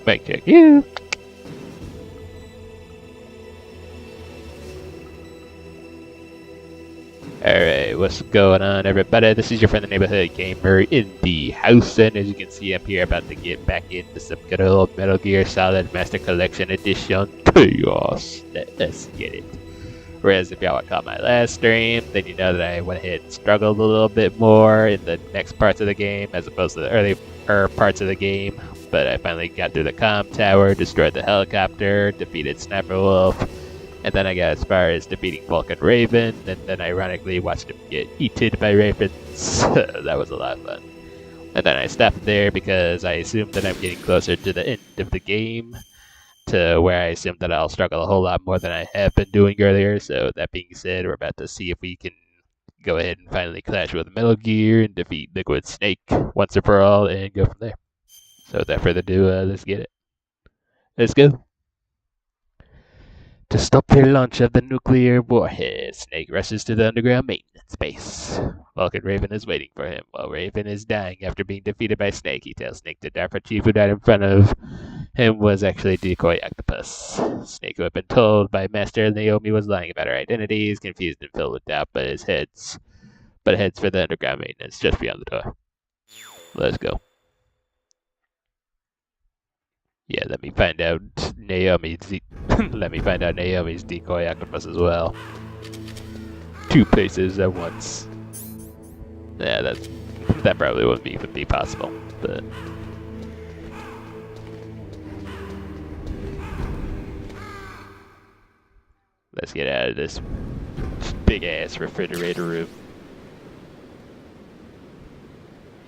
Mic check. You. Alright, what's going on, everybody? This is your friend the neighborhood gamer in the house, and as you can see, I'm here about to get back into some good old Metal Gear Solid Master Collection Edition Chaos. Let's get it. Whereas if y'all caught my last stream, then you know that I went ahead and struggled a little bit more in the next parts of the game as opposed to the earlier parts of the game. But I finally got through the comm tower, destroyed the helicopter, defeated Sniper Wolf, and then I got as far as defeating Vulcan Raven, and then ironically watched him get eaten by ravens. That was a lot of fun. And then I stopped there because I assumed that I'm getting closer to the end of the game, to where I assume that I'll struggle a whole lot more than I have been doing earlier. So that being said, we're about to see if we can go ahead and finally clash with Metal Gear and defeat Liquid Snake once and for all and go from there. So without further ado, let's get it. Let's go. To stop their launch of the nuclear warhead, Snake rushes to the underground maintenance base. Vulcan Raven is waiting for him. While Raven is dying after being defeated by Snake, he tells Snake the DARPA chief who died in front of him was actually Decoy Octopus. Snake, who had been told by Master Naomi was lying about her identity, is confused and filled with doubt, but heads for the underground maintenance just beyond the door. Let's go. Yeah, let me find out Naomi's Decoy Octopus as well. Two places at once. Yeah, that probably wouldn't even be possible, but let's get out of this big ass refrigerator room.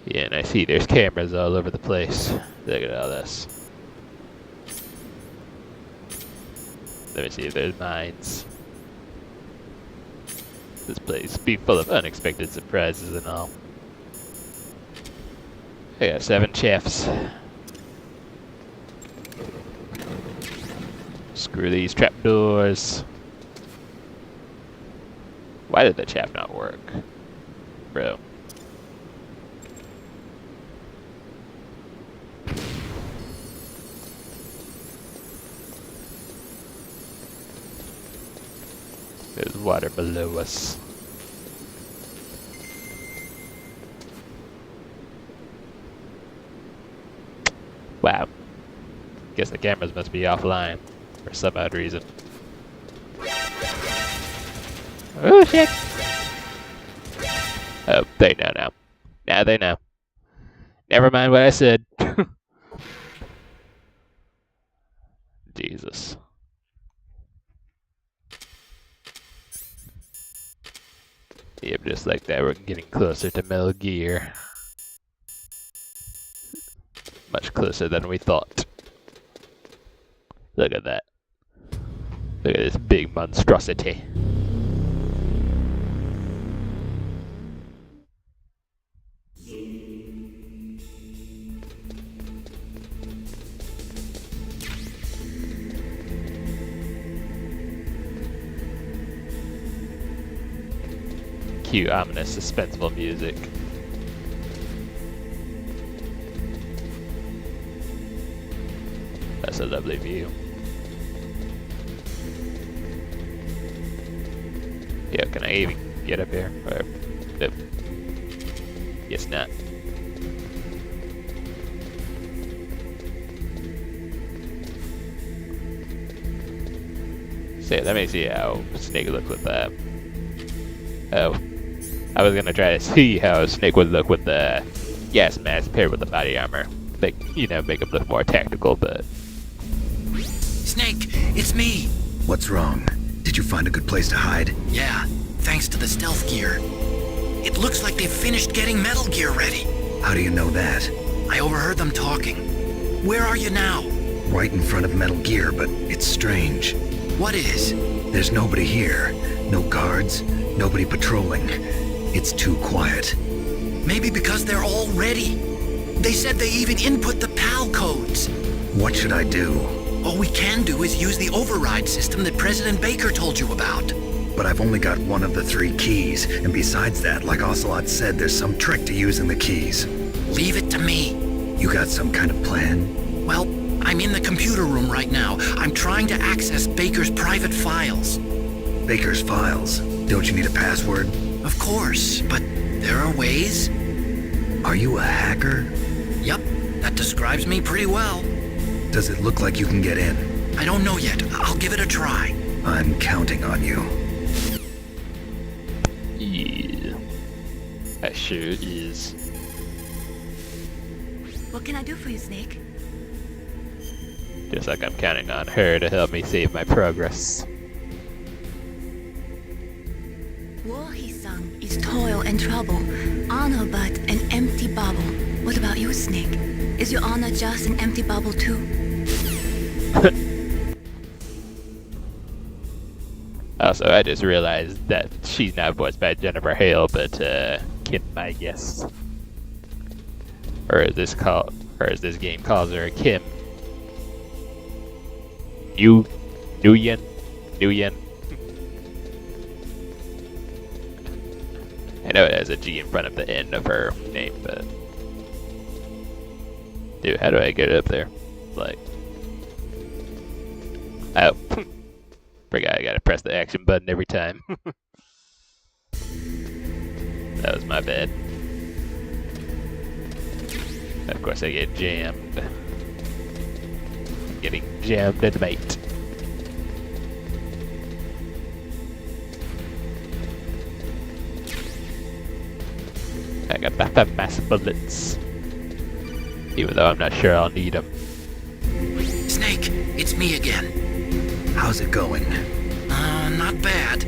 Yeah, and I see there's cameras all over the place. Look at all this. Let me see if there's mines. This place be full of unexpected surprises and all. I got 7 chefs. Screw these trapdoors. Why did the chaff not work? Bro. There's water below us. Wow. Guess the cameras must be offline for some odd reason. Oh shit! Oh, they know now. Now they know. Never mind what I said. Jesus. Yep, just like that, we're getting closer to Metal Gear. Much closer than we thought. Look at that. Look at this big monstrosity. Cue ominous, suspenseful music. That's a lovely view. Yeah, can I even get up here? Or, nope. Guess not. So let me see how Snake looks with that. Oh. I was gonna try to see how Snake would look with the gas mask paired with the body armor. Make him look more tactical, but... Snake, it's me! What's wrong? Did you find a good place to hide? Yeah, thanks to the stealth gear. It looks like they've finished getting Metal Gear ready. How do you know that? I overheard them talking. Where are you now? Right in front of Metal Gear, but it's strange. What is? There's nobody here. No guards, nobody patrolling. It's too quiet. Maybe because they're all ready. They said they even input the PAL codes. What should I do? All we can do is use the override system that President Baker told you about. But I've only got one of the 3 keys, and besides that, like Ocelot said, there's some trick to using the keys. Leave it to me. You got some kind of plan? Well, I'm in the computer room right now. I'm trying to access Baker's private files. Baker's files? Don't you need a password? Of course, but there are ways. Are you a hacker? Yup, that describes me pretty well. Does it look like you can get in? I don't know yet. I'll give it a try. I'm counting on you. Yeah. That sure is. What can I do for you, Snake? Just like I'm counting on her to help me save my progress. War, he sung, is toil and trouble, honor but an empty bubble. What about you, Snake? Is your honor just an empty bubble too? Also, I just realized that she's not voiced by Jennifer Hale, but Kim, I guess. Or as this game calls her, Kim. Nguyen. I know it has a G in front of the end of her name, but dude, how do I get up there? Like, oh, forgot I gotta press the action button every time. That was my bad. Of course, I get jammed. I'm getting jammed and mate. I got back mass bullets. Even though I'm not sure I'll need them. Snake, it's me again. How's it going? Not bad.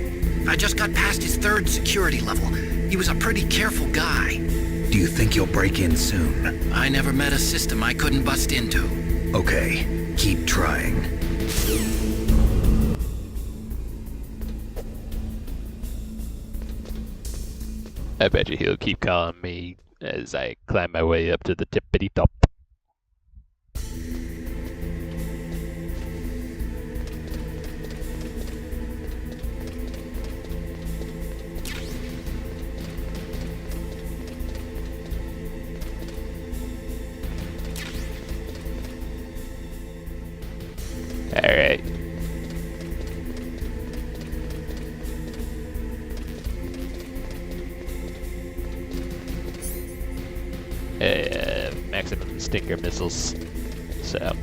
I just got past his 3rd security level. He was a pretty careful guy. Do you think you'll break in soon? I never met a system I couldn't bust into. Okay, keep trying. I bet you he'll keep calling me as I climb my way up to the tippity top. Alright. Maximum stinker missiles. So.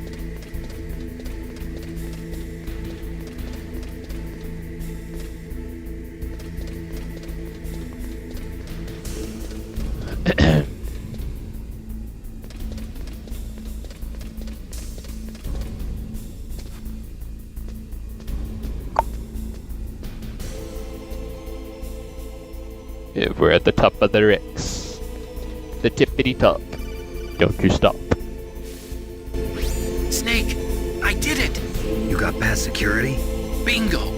If we're at the top of the Rex, the tippity top, don't you stop. Snake, I did it! You got past security? Bingo!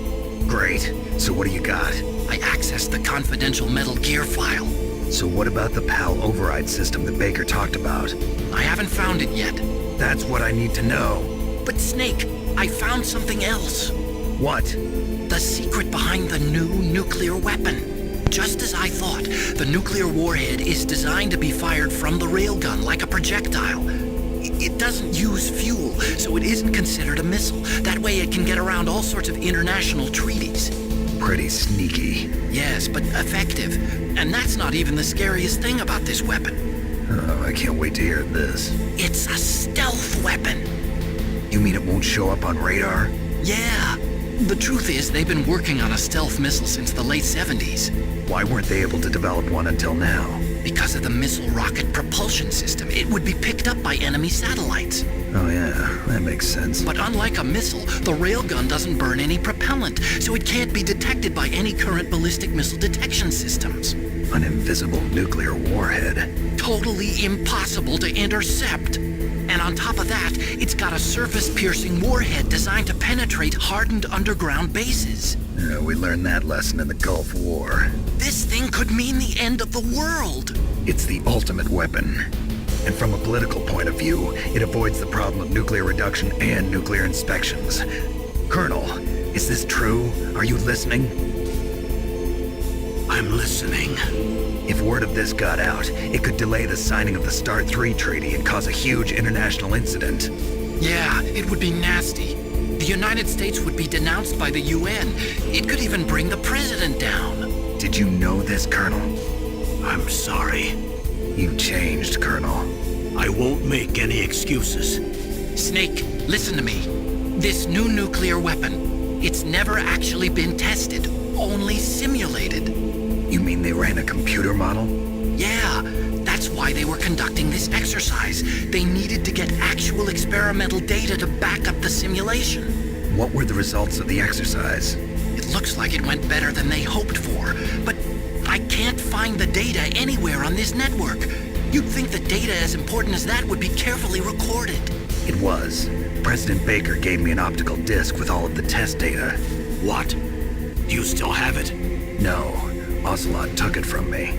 Great. So what do you got? I accessed the confidential Metal Gear file. So what about the PAL override system that Baker talked about? I haven't found it yet. That's what I need to know. But Snake, I found something else. What? The secret behind the new nuclear weapon. Just as I thought, the nuclear warhead is designed to be fired from the railgun like a projectile. It doesn't use fuel, so it isn't considered a missile. That way it can get around all sorts of international treaties. Pretty sneaky. Yes, but effective. And that's not even the scariest thing about this weapon. Oh, I can't wait to hear this. It's a stealth weapon. You mean it won't show up on radar? Yeah. The truth is, they've been working on a stealth missile since the late 70s. Why weren't they able to develop one until now? Because of the missile rocket propulsion system. It would be picked up by enemy satellites. Oh yeah, that makes sense. But unlike a missile, the railgun doesn't burn any propellant, so it can't be detected by any current ballistic missile detection systems. An invisible nuclear warhead. Totally impossible to intercept. And on top of that, it's got a surface-piercing warhead designed to penetrate hardened underground bases. Yeah, we learned that lesson in the Gulf War. This thing could mean the end of the world. It's the ultimate weapon. And from a political point of view, it avoids the problem of nuclear reduction and nuclear inspections. Colonel, is this true? Are you listening? I'm listening. If word of this got out, it could delay the signing of the START 3 treaty and cause a huge international incident. Yeah, it would be nasty. The United States would be denounced by the UN. It could even bring the president down. Did you know this, Colonel? I'm sorry. You changed, Colonel. I won't make any excuses. Snake, listen to me. This new nuclear weapon, it's never actually been tested, only simulated. You mean they ran a computer model? Yeah, that's why they were conducting this exercise. They needed to get actual experimental data to back up the simulation. What were the results of the exercise? It looks like it went better than they hoped for, but I can't find the data anywhere on this network. You'd think the data as important as that would be carefully recorded. It was. President Baker gave me an optical disc with all of the test data. What? Do you still have it? No, Ocelot took it from me.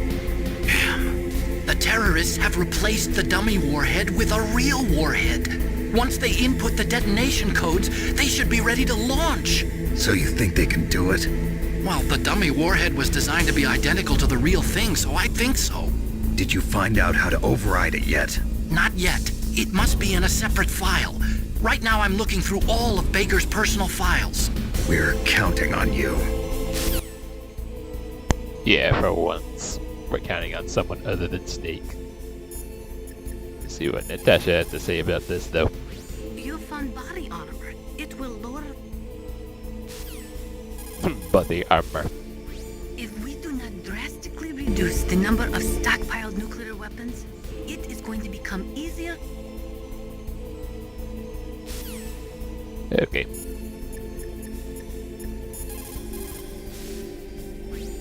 The terrorists have replaced the dummy warhead with a real warhead. Once they input the detonation codes, they should be ready to launch. So you think they can do it? Well, the dummy warhead was designed to be identical to the real thing, so I think so. Did you find out how to override it yet? Not yet. It must be in a separate file. Right now I'm looking through all of Baker's personal files. We're counting on you. Yeah, for once. We're counting on someone other than Snake. Let's see what Natasha has to say about this, though. You found body armor. It will lower. Body armor. If we do not drastically reduce the number of stockpiled nuclear weapons, it is going to become easier. Okay.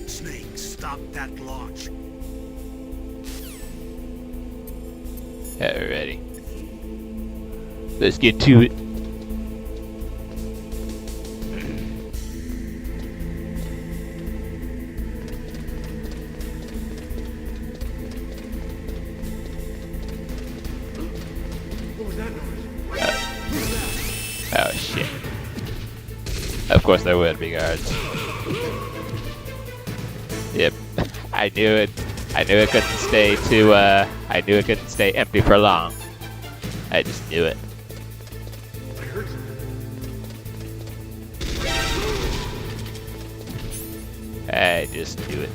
Snake, stop that launch. Alrighty. Let's get to it. Oh shit. Of course there would be guards. Yep. I knew it. I knew it couldn't stay too, I knew it couldn't stay empty for long. I just knew it. I just knew it.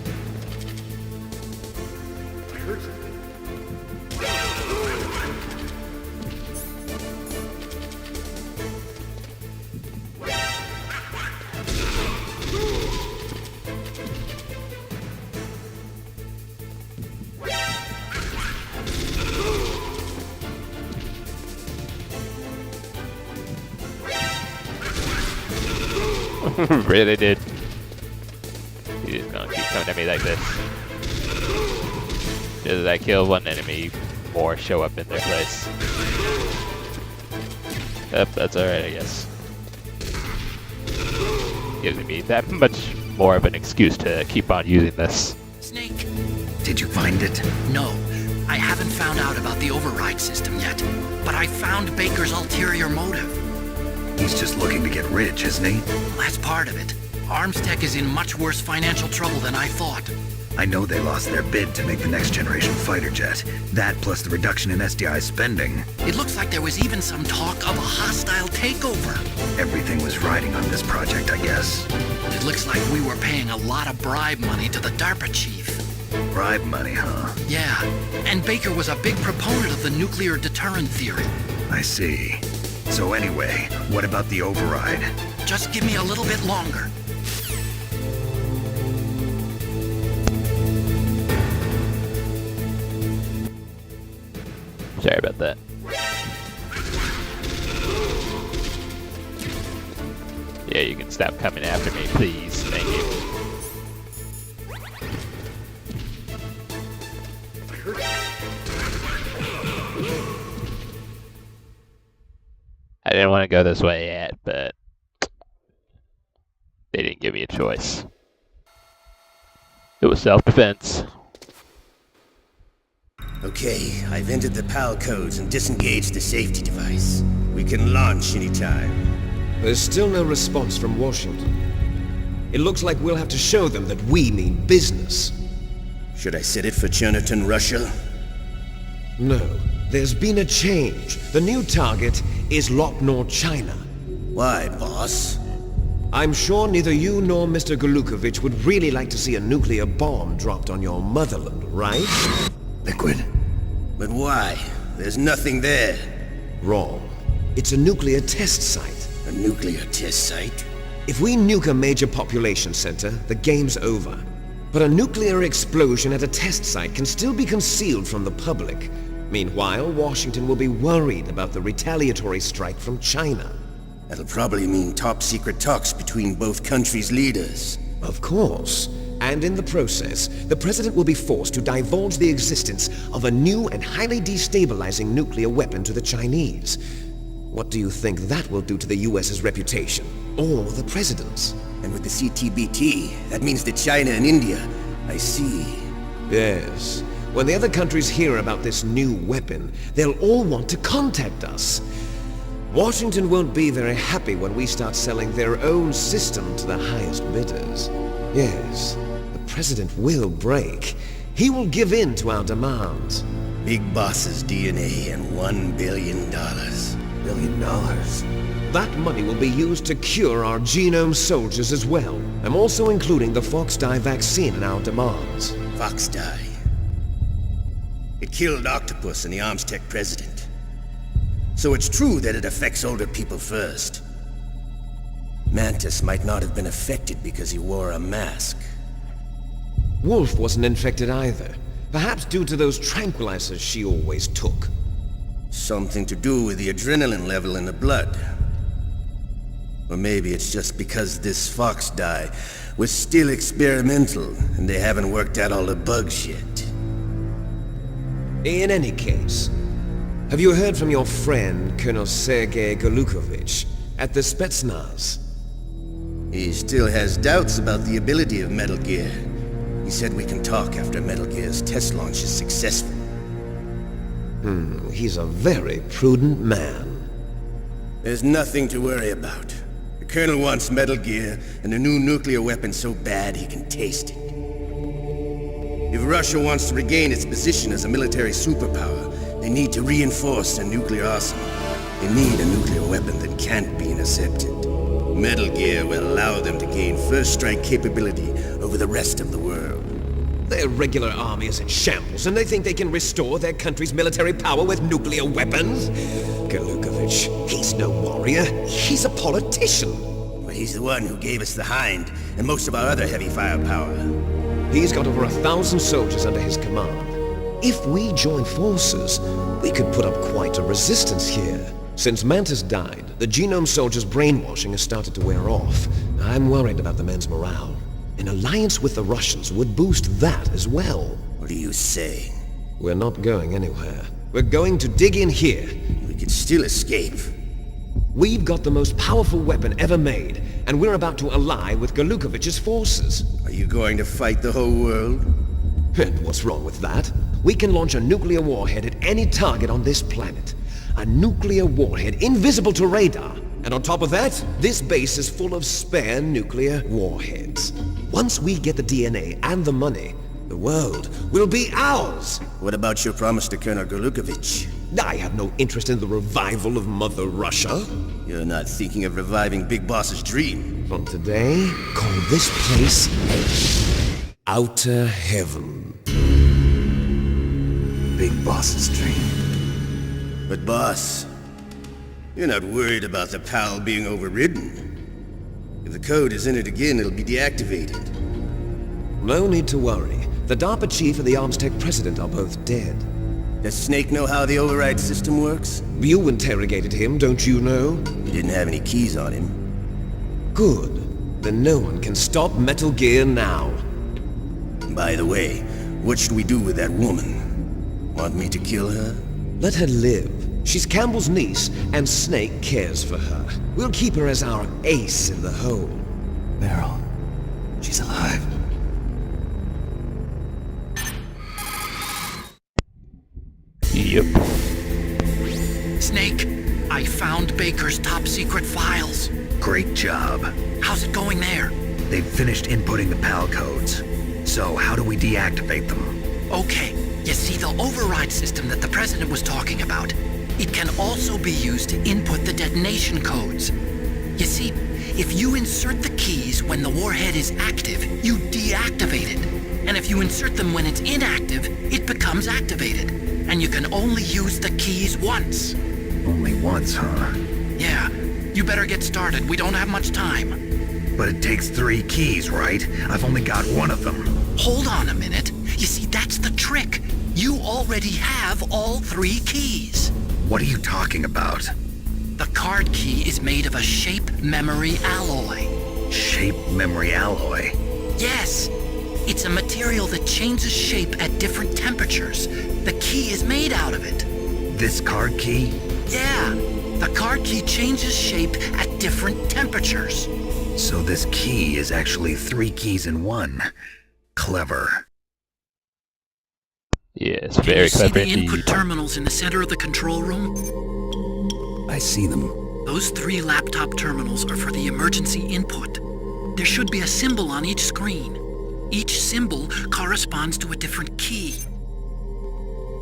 Really did. He's just gonna keep coming at me like this. Just as I kill one enemy, more show up in their place. Yep, that's alright, I guess. Gives me that much more of an excuse to keep on using this. Snake. Did you find it? No, I haven't found out about the override system yet, but I found Baker's ulterior motive. He's just looking to get rich, isn't he? That's part of it. Armstech is in much worse financial trouble than I thought. I know they lost their bid to make the next generation fighter jet. That plus the reduction in SDI spending. It looks like there was even some talk of a hostile takeover. Everything was riding on this project, I guess. It looks like we were paying a lot of bribe money to the DARPA chief. Bribe money, huh? Yeah, and Baker was a big proponent of the nuclear deterrent theory. I see. So anyway, what about the override? Just give me a little bit longer. Sorry about that. Yeah, you can stop coming after me, please. Thank you. I didn't want to go this way yet, but they didn't give me a choice. It was self-defense. Okay, I've entered the PAL codes and disengaged the safety device. We can launch anytime. There's still no response from Washington. It looks like we'll have to show them that we mean business. Should I set it for Cherniton, Russia? No, there's been a change. The new target is locked nor China. Why, boss? I'm sure neither you nor Mr. Golukovich would really like to see a nuclear bomb dropped on your motherland, right? Liquid. But why? There's nothing there. Wrong. It's a nuclear test site. A nuclear test site? If we nuke a major population center, the game's over. But a nuclear explosion at a test site can still be concealed from the public. Meanwhile, Washington will be worried about the retaliatory strike from China. That'll probably mean top-secret talks between both countries' leaders. Of course. And in the process, the President will be forced to divulge the existence of a new and highly destabilizing nuclear weapon to the Chinese. What do you think that will do to the US's reputation? Or the President's? And with the CTBT, that means that China and India... I see. Yes. When the other countries hear about this new weapon, they'll all want to contact us. Washington won't be very happy when we start selling their own system to the highest bidders. Yes, the President will break. He will give in to our demands. Big Boss's DNA and $1 billion. $1 billion? That money will be used to cure our genome soldiers as well. I'm also including the Fox-Die vaccine in our demands. Fox-Die. It killed Octopus and the Armstech president. So it's true that it affects older people first. Mantis might not have been affected because he wore a mask. Wolf wasn't infected either. Perhaps due to those tranquilizers she always took. Something to do with the adrenaline level in the blood. Or maybe it's just because this Fox-Die was still experimental and they haven't worked out all the bugs yet. In any case, have you heard from your friend, Colonel Sergei Golukovich, at the Spetsnaz? He still has doubts about the ability of Metal Gear. He said we can talk after Metal Gear's test launch is successful. He's a very prudent man. There's nothing to worry about. The Colonel wants Metal Gear and a new nuclear weapon so bad he can taste it. If Russia wants to regain its position as a military superpower, they need to reinforce their nuclear arsenal. They need a nuclear weapon that can't be intercepted. Metal Gear will allow them to gain first strike capability over the rest of the world. Their regular army is in shambles, and they think they can restore their country's military power with nuclear weapons? Golukovich, he's no warrior. He's a politician. Well, he's the one who gave us the Hind and most of our other heavy firepower. He's got over 1,000 soldiers under his command. If we join forces, we could put up quite a resistance here. Since Mantis died, the genome soldiers' brainwashing has started to wear off. I'm worried about the men's morale. An alliance with the Russians would boost that as well. What are you saying? We're not going anywhere. We're going to dig in here. We could still escape. We've got the most powerful weapon ever made, and we're about to ally with Golukovich's forces. Are you going to fight the whole world? And what's wrong with that? We can launch a nuclear warhead at any target on this planet. A nuclear warhead invisible to radar. And on top of that, this base is full of spare nuclear warheads. Once we get the DNA and the money, the world will be ours! What about your promise to Colonel Golukovich? I have no interest in the revival of Mother Russia. You're not thinking of reviving Big Boss's dream. From today, call this place Outer Heaven. Big Boss's dream. But boss, you're not worried about the PAL being overridden. If the code is entered again, it'll be deactivated. No need to worry. The DARPA chief and the Armstech president are both dead. Does Snake know how the override system works? You interrogated him, don't you know? You didn't have any keys on him. Good. Then no one can stop Metal Gear now. By the way, what should we do with that woman? Want me to kill her? Let her live. She's Campbell's niece, and Snake cares for her. We'll keep her as our ace in the hole. Meryl. She's alive. Yep. Snake, I found Baker's top-secret files. Great job. How's it going there? They've finished inputting the PAL codes. So how do we deactivate them? Okay, you see the override system that the President was talking about? It can also be used to input the detonation codes. You see, if you insert the keys when the warhead is active, you deactivate it. And if you insert them when it's inactive, it becomes activated. And you can only use the keys once. Only once, huh? Yeah, you better get started. We don't have much time. But it takes 3 keys, right? I've only got one of them. Hold on a minute. You see, that's the trick. You already have all 3 keys. What are you talking about? The card key is made of a shape memory alloy. Shape memory alloy? Yes. It's a material that changes shape at different temperatures. The key is made out of it. This card key? Yeah. The card key changes shape at different temperatures. So this key is actually 3 keys in one. Clever. Yes, Can very you see clever the indeed. input terminals in the center of the control room? I see them. Those 3 laptop terminals are for the emergency input. There should be a symbol on each screen. Each symbol corresponds to a different key.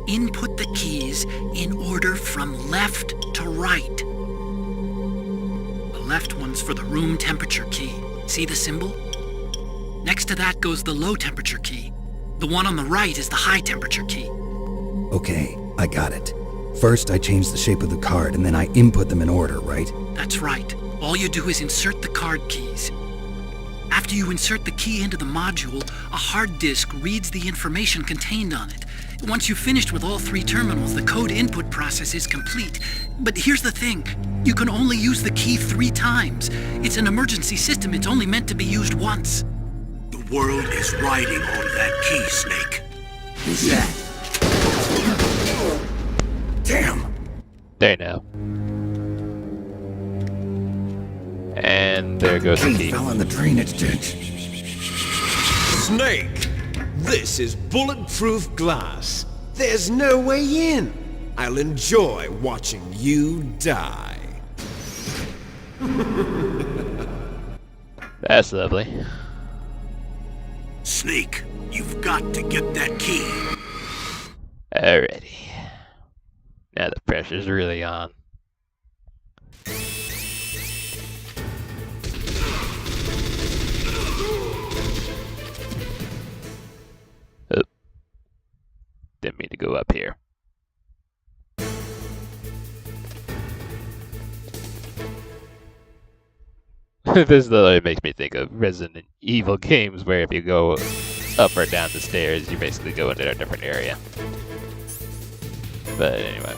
Input the keys in order from left to right. The left one's for the room temperature key. See the symbol? Next to that goes the low temperature key. The one on the right is the high temperature key. Okay, I got it. First, I change the shape of the card, and then I input them in order, right? That's right. All you do is insert the card keys. After you insert the key into the module, a hard disk reads the information contained on it. Once you've finished with all 3 terminals, the code input process is complete. But here's the thing. You can only use the key 3 times. It's an emergency system. It's only meant to be used once. The world is riding on that key, Snake. Who's that? Damn! There now. And there goes the Key key. fell in the drainage ditch. Snake! This is bulletproof glass. There's no way in. I'll enjoy watching you die. That's lovely. Snake, you've got to get that key. Alrighty. Now the pressure's really on. Oh. Didn't mean to go up here. This literally makes me think of Resident Evil games where if you go up or down the stairs, you basically go into a different area. But anyway.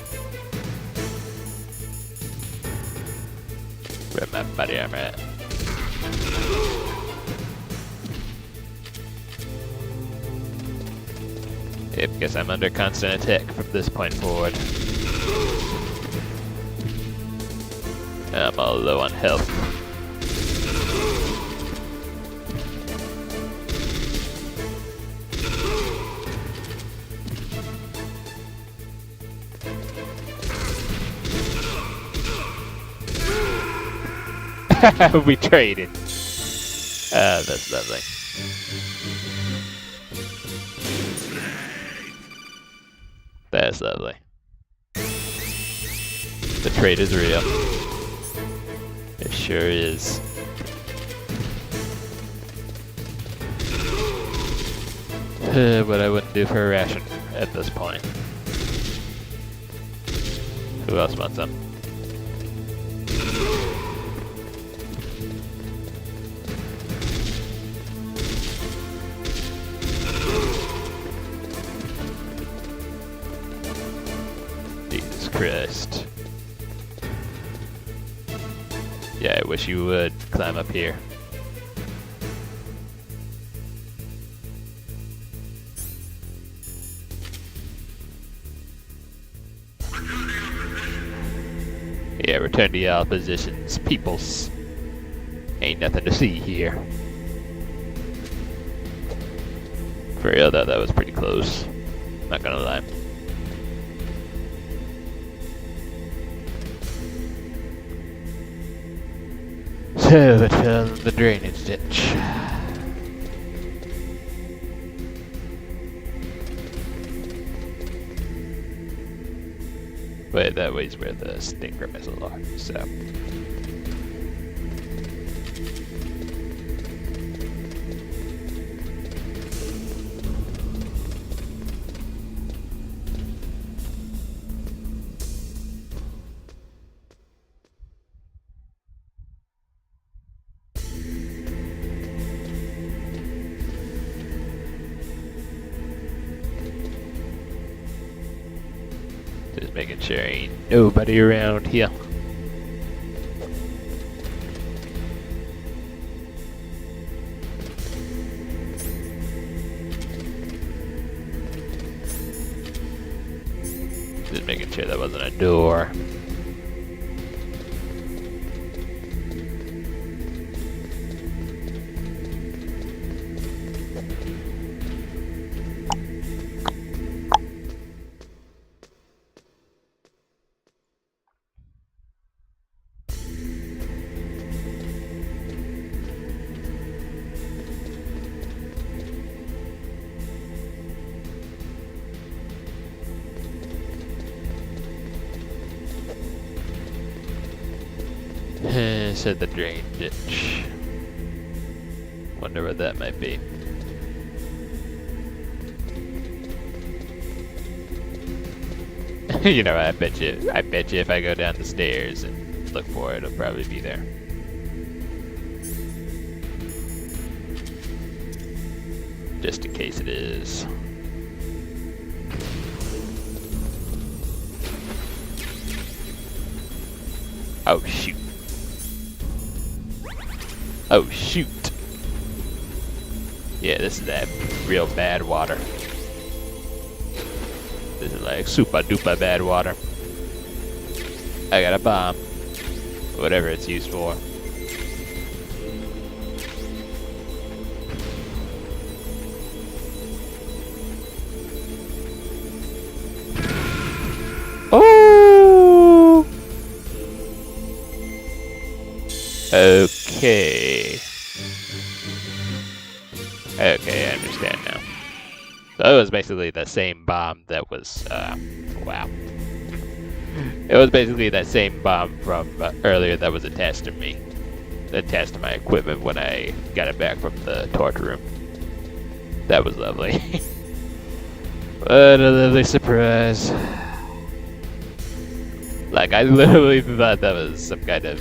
Where my body armor at? Yep, guess I'm under constant attack from this point forward. I'm all low on health. We traded. That's lovely. That's lovely. The trade is real. It sure is. What I wouldn't do for a ration at this point. Who else wants some? Jesus Christ. Yeah, I wish you would climb up here. Yeah, return to y'all positions, peoples. Ain't nothing to see here. For real though, that was pretty close. Not gonna lie. So it fell in the drainage ditch. But that way's where the Stinger missiles are, so. Just making sure ain't nobody around here. Just making sure that wasn't a door. Said the drain ditch. Wonder what that might be. You know, I bet you if I go down the stairs and look for it, it'll probably be there. Just in case it is. Oh shoot. Oh shoot. Yeah, this is that real bad water. This is like super duper bad water. I got a bomb. Whatever it's used for. Oh! Okay. Okay, I understand now. So it was basically the same bomb that was, wow. It was basically that same bomb from earlier that was attached to me. Attached to my equipment when I got it back from the torture room. That was lovely. What a lovely surprise. Like, I literally thought that was some kind of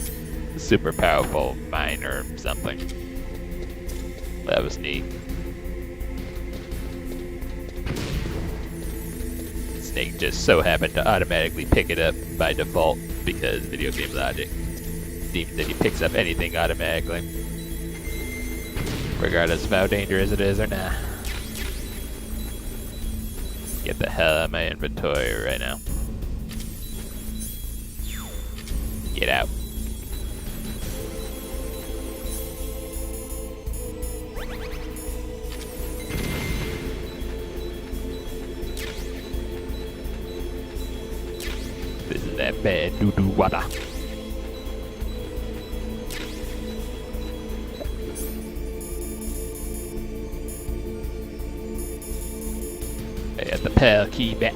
super powerful mine or something. That was neat. Snake just so happened to automatically pick it up by default because video game logic deems that he picks up anything automatically, regardless of how dangerous it is or not. Get the hell out of my inventory right now. Get out. This is that bad doo-doo water. I got the PAL key back.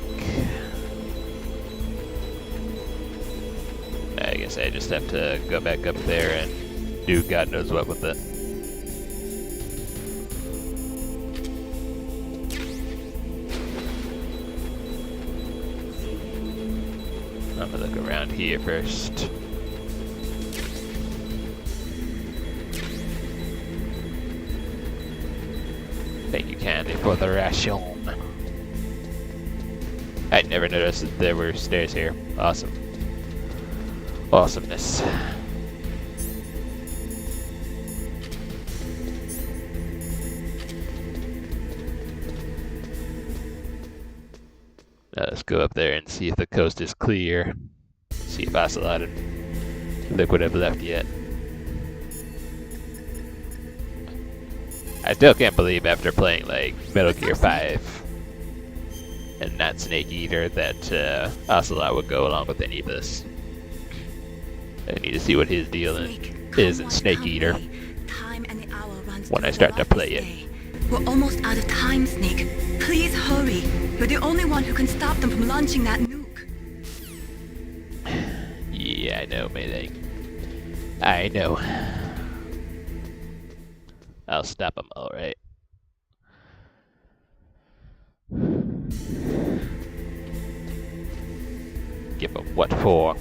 I guess I just have to go back up there and do God knows what with it. I'm gonna look around here first. Thank you kindly for the ration. I never noticed that there were stairs here. Awesome. Awesomeness. Now let's go up there and see if the coast is clear. See if Ocelot and Liquid have left yet. I still can't believe after playing like Metal Gear 5 and not Snake Eater that Ocelot would go along with any of this. I need to see what his deal is in Snake Eater when I start to play it. We're almost out of time, Snake. Please hurry. You're the only one who can stop them from launching that nuke. I know, Mayday. I know. I'll stop him, alright. Give him what for?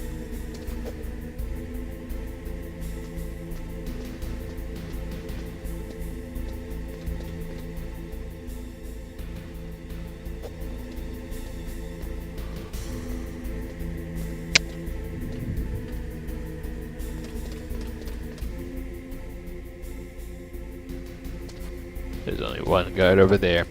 There's only one guard over there.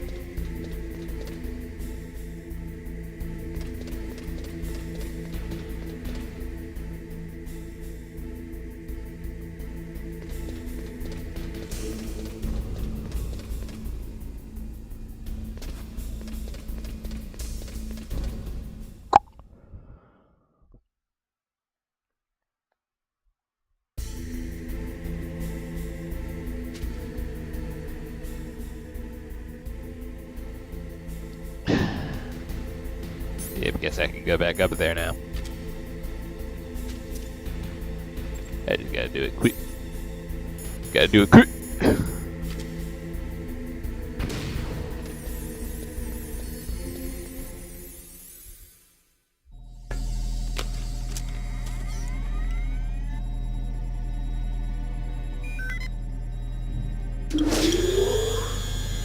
Yep, guess I can go back up there now. I just gotta do it quick. Gotta do it quick.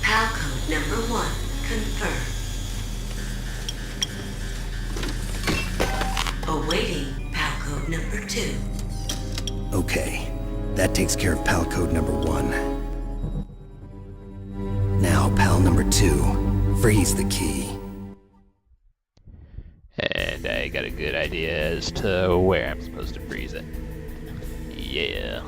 PAL code number 1 confirmed. Awaiting PAL code number 2. Okay, that takes care of PAL code number 1. Now PAL number 2. Freeze the key. And I got a good idea as to where I'm supposed to freeze it. Yeah.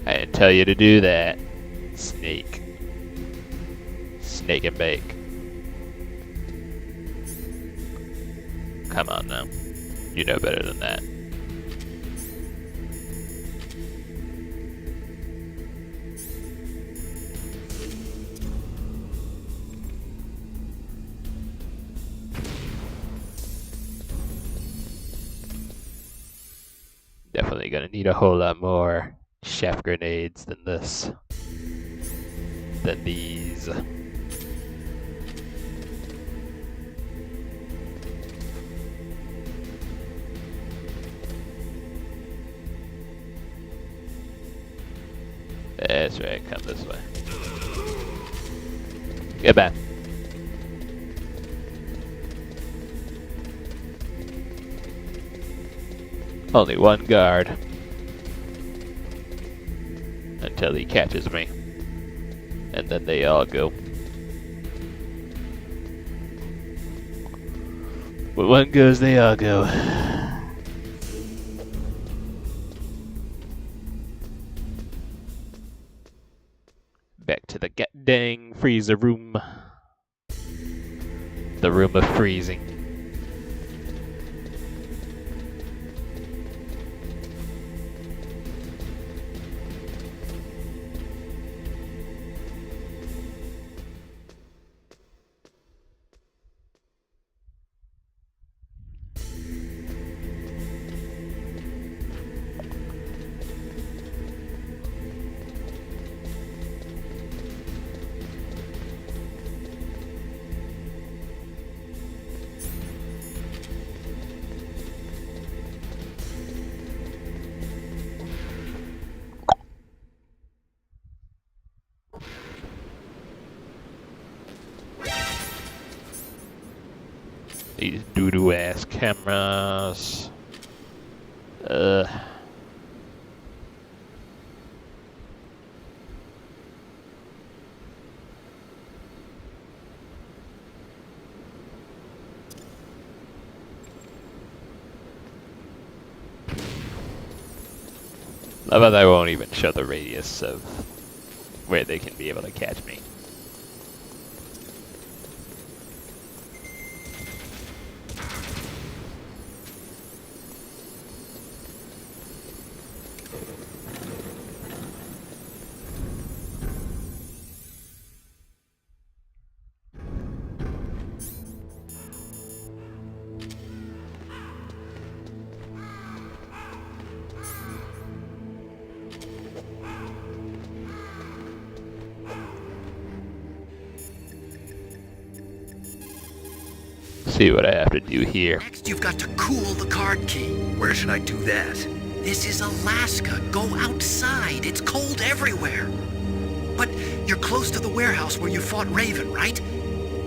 I didn't tell you to do that. Snake. Snake and bake. Come on now. You know better than that. Definitely gonna need a whole lot more chef grenades than this. Than these. That's right, come this way. Get back. Only one guard. Until he catches me. And then they all go. When one goes, they all go. Back to the dang freezer room. The room of freezing. These doo-doo ass cameras. Love how they won't even show the radius of where they can be able to catch me. See what I have to do here. Next, you've got to cool the card key. Where should I do that? This is Alaska. Go outside. It's cold everywhere. But you're close to the warehouse where you fought Raven, right?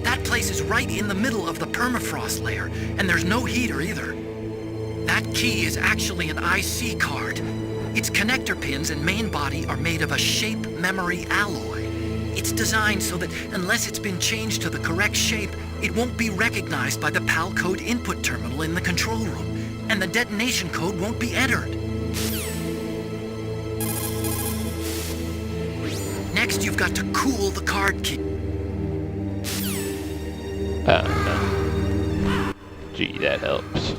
That place is right in the middle of the permafrost layer, and there's no heater either. That key is actually an IC card. Its connector pins and main body are made of a shape memory alloy. It's designed so that unless it's been changed to the correct shape, it won't be recognized by the PAL code input terminal in the control room, and the detonation code won't be entered. Next, you've got to cool the card key. No. Gee, that helps.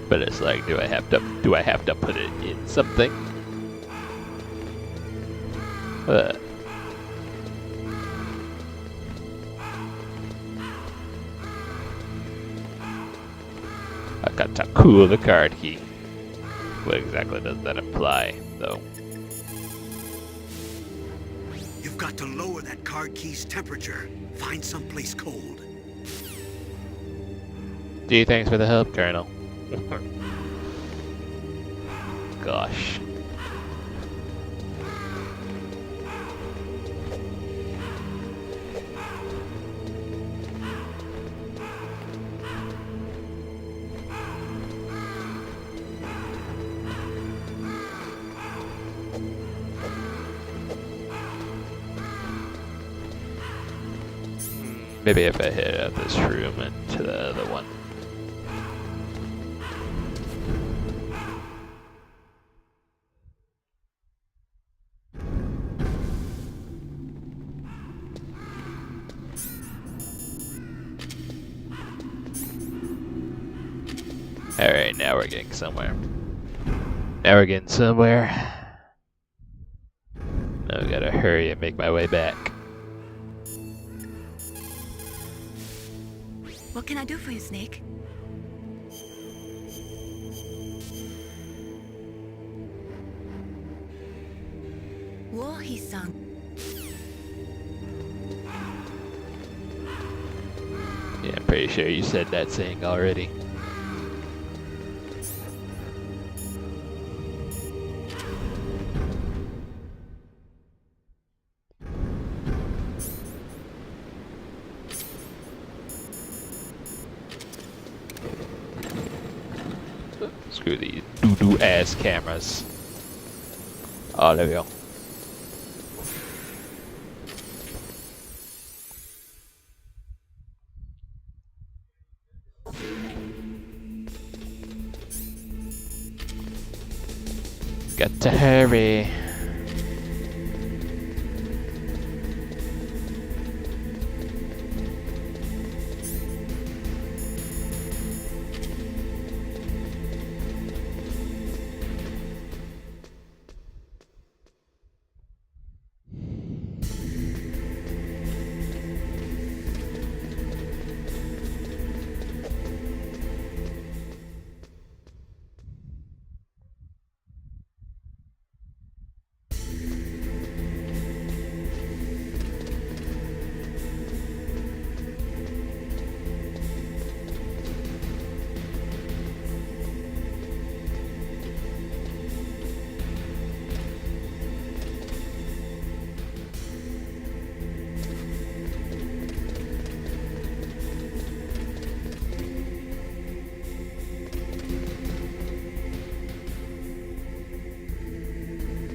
But it's like, do I have to put it in something? I got to cool the card key. What exactly does that imply, though? You've got to lower that card key's temperature. Find someplace cold. Gee, thanks for the help, Colonel. Gosh. Maybe if I head out this room and to the other one. Alright, now we're getting somewhere. Now we're getting somewhere. Now we gotta hurry and make my way back. What can I do for you, Snake? Warhi-san. Yeah, I'm pretty sure you said that saying already. Screw these doo-doo ass cameras. Oh, there we go. Got to hurry.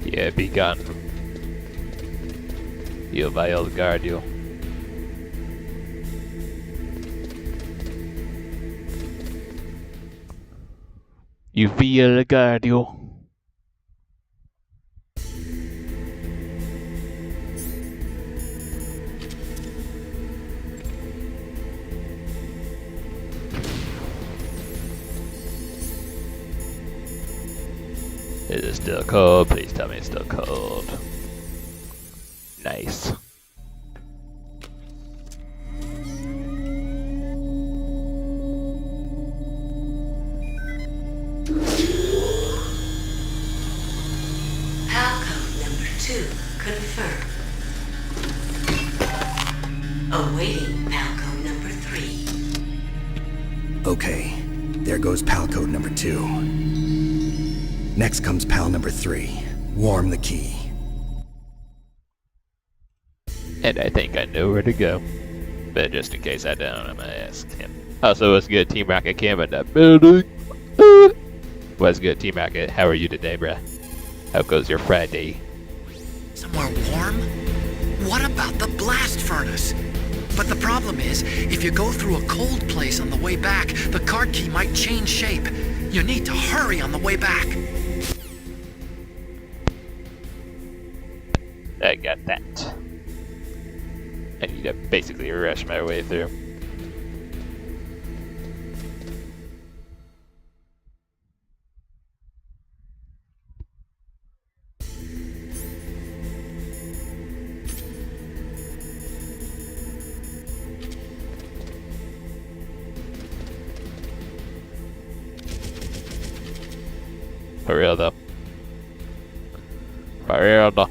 Yeah, be gone. Io vai al guardio. You feel the guardio. Is it still cold? Please tell me it's still cold. Nice. Awaiting PAL code number 3. Okay, there goes PAL code number 2. Next comes PAL number 3. Warm the key. And I think I know where to go. But just in case I don't, I'm gonna ask him. Also, what's good, Team Rocket Cam in the building? What's good, Team Rocket? How are you today, bruh? How goes your Friday? Somewhere warm? What about the blast furnace? But the problem is, if you go through a cold place on the way back, the card key might change shape. You need to hurry on the way back. I got that. I need to basically rush my way through. For real though. For real though.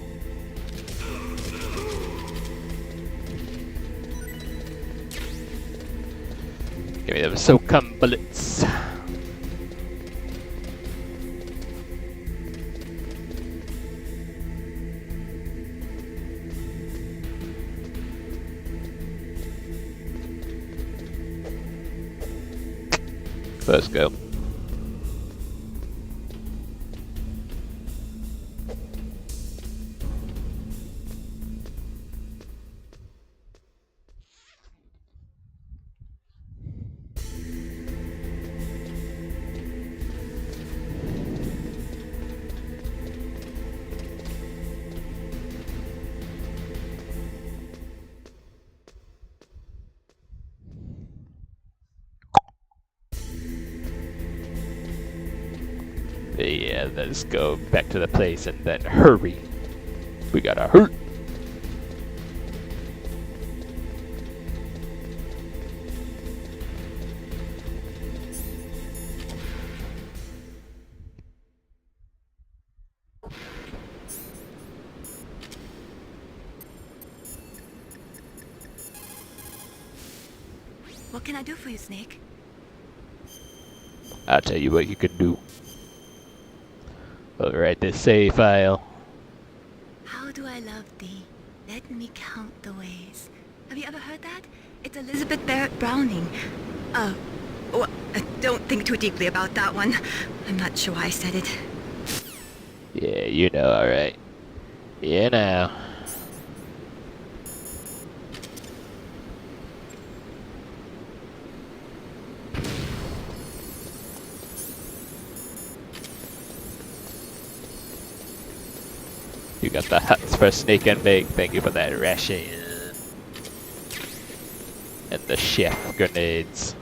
Give me them SOCOM bullets. Let's go. Yeah, let's go back to the place and then hurry. We gotta hurry. What can I do for you, Snake? I'll tell you what you can do. Overwrite this save file. How do I love thee? Let me count the ways. Have you ever heard that? It's Elizabeth Barrett Browning. Well, don't think too deeply about that one. I'm not sure why I said it. Yeah, you know, alright. You know. You got the huts for Snake and Bake. Thank you for that ration. And the chef grenades.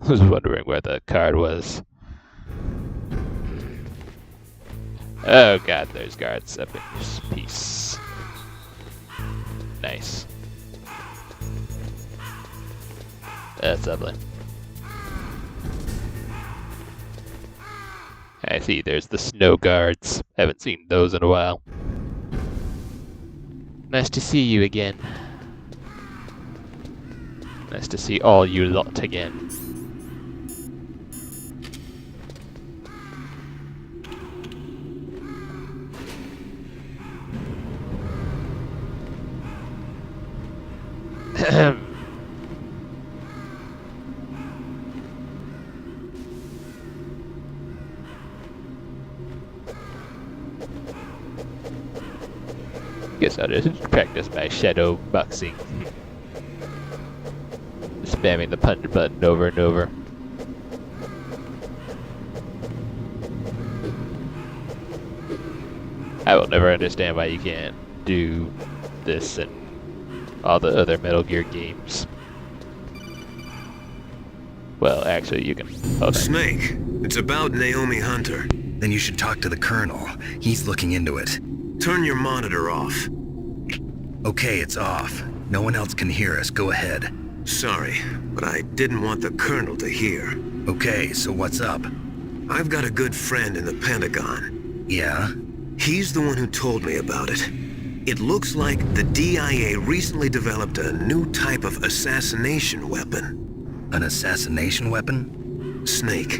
I was wondering where the card was. Oh god, there's guards up in this piece. Nice. That's lovely. I see, there's the snow guards. Haven't seen those in a while. Nice to see you again. Nice to see all you lot again. Guess I'll just practice my shadow boxing. Spamming the punch button over and over. I will never understand why you can't do this in all the other Metal Gear games. Well, actually, you can. Hold on. Snake, it's about Naomi Hunter. Then you should talk to the Colonel. He's looking into it. Turn your monitor off. Okay, it's off. No one else can hear us. Go ahead. Sorry, but I didn't want the Colonel to hear. Okay, so what's up? I've got a good friend in the Pentagon. Yeah? He's the one who told me about it. It looks like the DIA recently developed a new type of assassination weapon. An assassination weapon? Snake,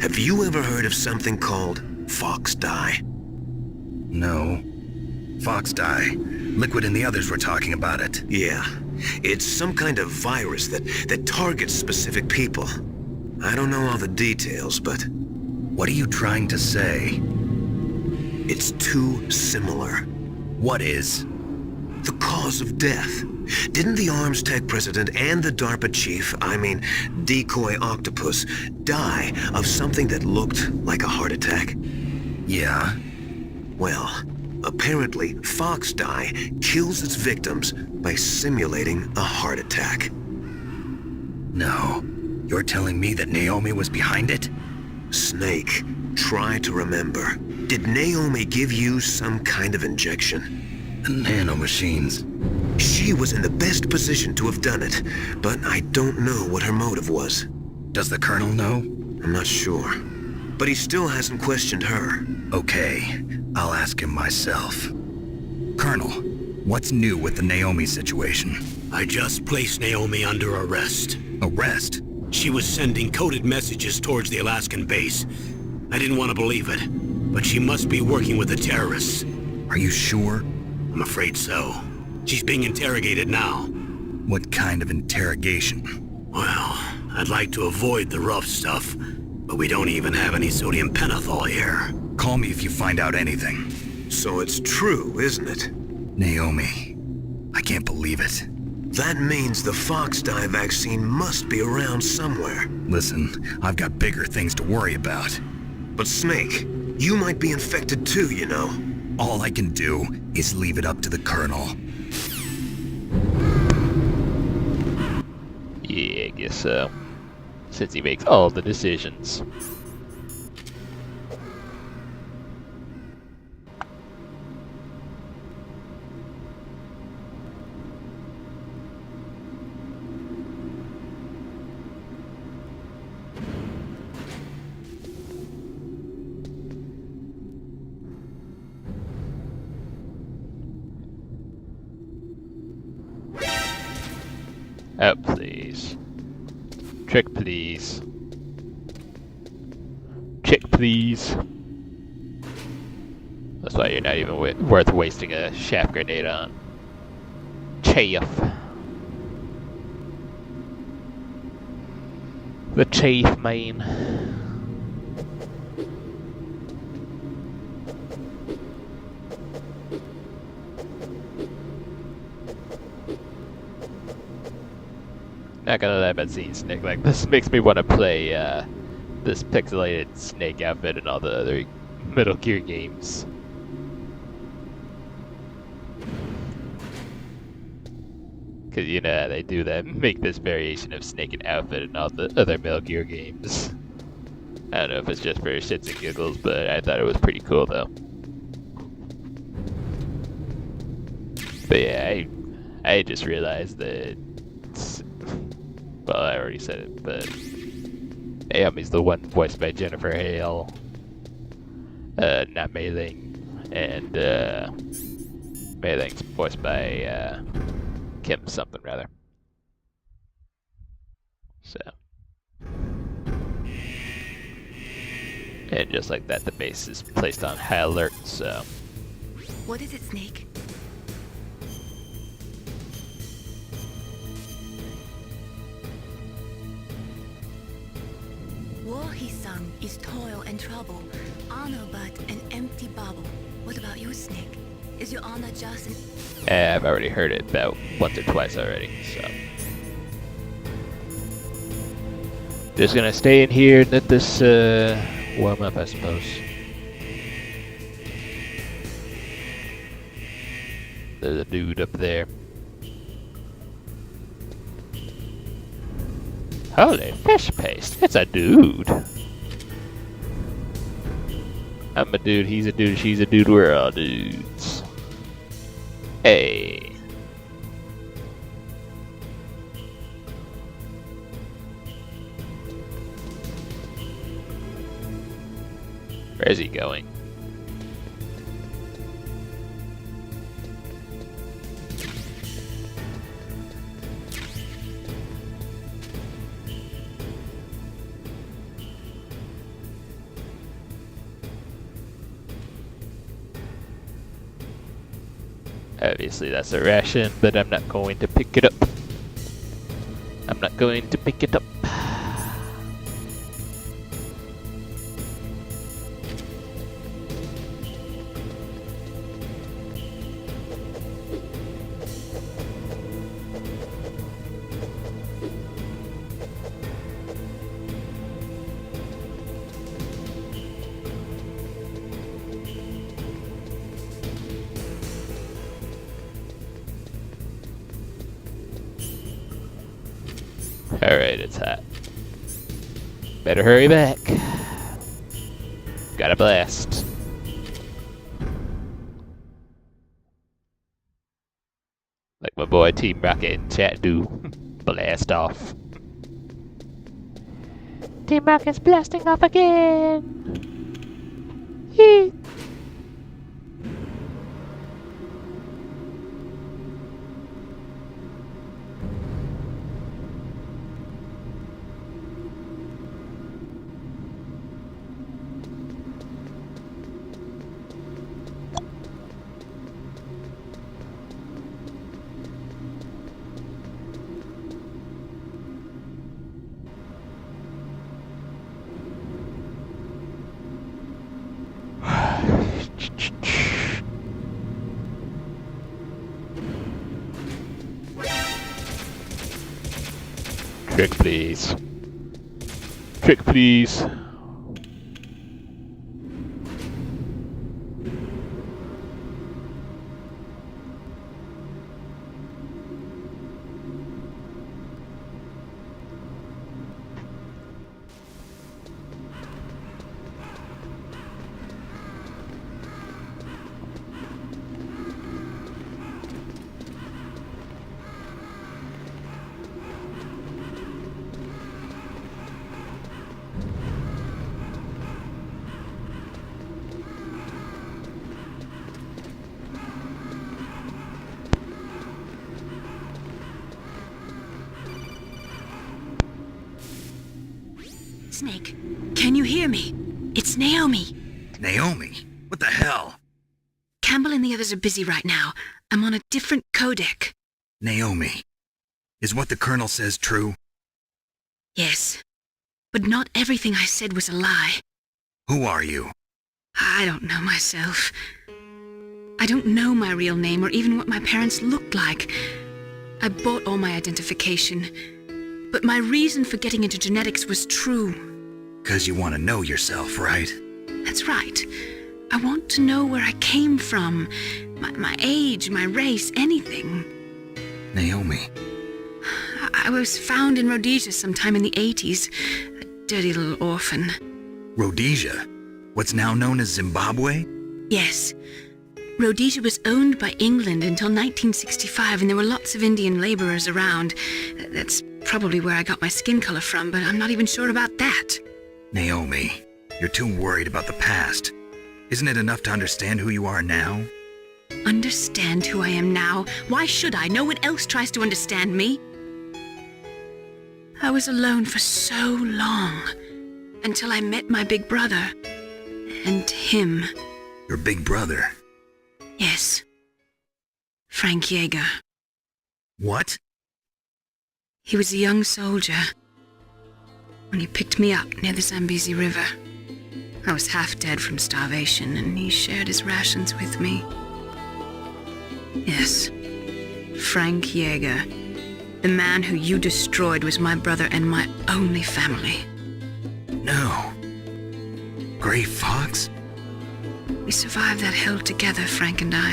have you ever heard of something called Fox Dye? No. Fox dye. Liquid and the others were talking about it. Yeah. It's some kind of virus that targets specific people. I don't know all the details, but What are you trying to say? it's too similar. What is? The cause of death. Didn't the Arms Tech president and the DARPA chief, Decoy Octopus, die of something that looked like a heart attack? Yeah? Well, apparently Fox Dye kills its victims by simulating a heart attack. No. You're telling me that Naomi was behind it? Snake, try to remember. Did Naomi give you some kind of injection? The nanomachines. She was in the best position to have done it, but I don't know what her motive was. Does the Colonel know? I'm not sure. But he still hasn't questioned her. Okay, I'll ask him myself. Colonel, what's new with the Naomi situation? I just placed Naomi under arrest. Arrest? She was sending coded messages towards the Alaskan base. I didn't want to believe it, but she must be working with the terrorists. Are you sure? I'm afraid so. She's being interrogated now. What kind of interrogation? Well, I'd like to avoid the rough stuff, but we don't even have any sodium pentothal here. Call me if you find out anything. So it's true, isn't it? Naomi. I can't believe it. That means the Fox Dye vaccine must be around somewhere. Listen, I've got bigger things to worry about. But Snake, you might be infected too, you know. All I can do is leave it up to the Colonel. Yeah, I guess so. Since he makes all the decisions. Oh, please. Trick, please. Chick, please. That's why you're not even worth wasting a shaft grenade on. Chaff. The chaff, man. Not gonna lie about seeing Snake like this makes me want to play this pixelated Snake outfit and all the other Metal Gear games. Cause you know how they do that, make this variation of Snake and outfit in all the other Metal Gear games. I don't know if it's just for shits and giggles, but I thought it was pretty cool though. But yeah, I just realized that. Well, I already said it, but Naomi's the one voiced by Jennifer Hale, not Mei Ling, and Mei Ling's voiced by Kim something rather. So, and just like that, the base is placed on high alert. So, What is it, Snake? War, he sung, is toil and trouble, honor but an empty bubble. What about you, Snake? Is your honor just an... I've already heard it about once or twice already. So, just gonna stay in here and let this warm up, I suppose. There's a dude up there. Holy fish paste, it's a dude. I'm a dude, he's a dude, she's a dude, we're all dudes. Hey. Where's he going? Obviously that's a ration, but I'm not going to pick it up. I'm not going to pick it up. Alright, it's hot. Better hurry back. Got a blast. Like my boy Team Rocket in chat do. Blast off. Team Rocket's blasting off again! Hee! Trick, please. Trick, please. Snake, can you hear me? It's Naomi. Naomi? What the hell? Campbell and the others are busy right now. I'm on a different codec. Naomi, is what the Colonel says true? Yes, but not everything I said was a lie. Who are you? I don't know myself. I don't know my real name or even what my parents looked like. I bought all my identification, but my reason for getting into genetics was true. 'Cause you want to know yourself, right? That's right. I want to know where I came from, my age, my race, anything. Naomi. I was found in Rhodesia sometime in the 80s, a dirty little orphan. Rhodesia? What's now known as Zimbabwe? Yes. Rhodesia was owned by England until 1965, and there were lots of Indian laborers around. That's probably where I got my skin color from, but I'm not even sure about that. Naomi, you're too worried about the past. Isn't it enough to understand who you are now? Understand who I am now? Why should I? No one else tries to understand me. I was alone for so long, until I met my big brother. And him. Your big brother? Yes. Frank Yeager. What? He was a young soldier when he picked me up near the Zambezi River. I was half dead from starvation, and he shared his rations with me. Yes, Frank Yeager. The man who you destroyed was my brother and my only family. No. Gray Fox? We survived that hell together, Frank and I.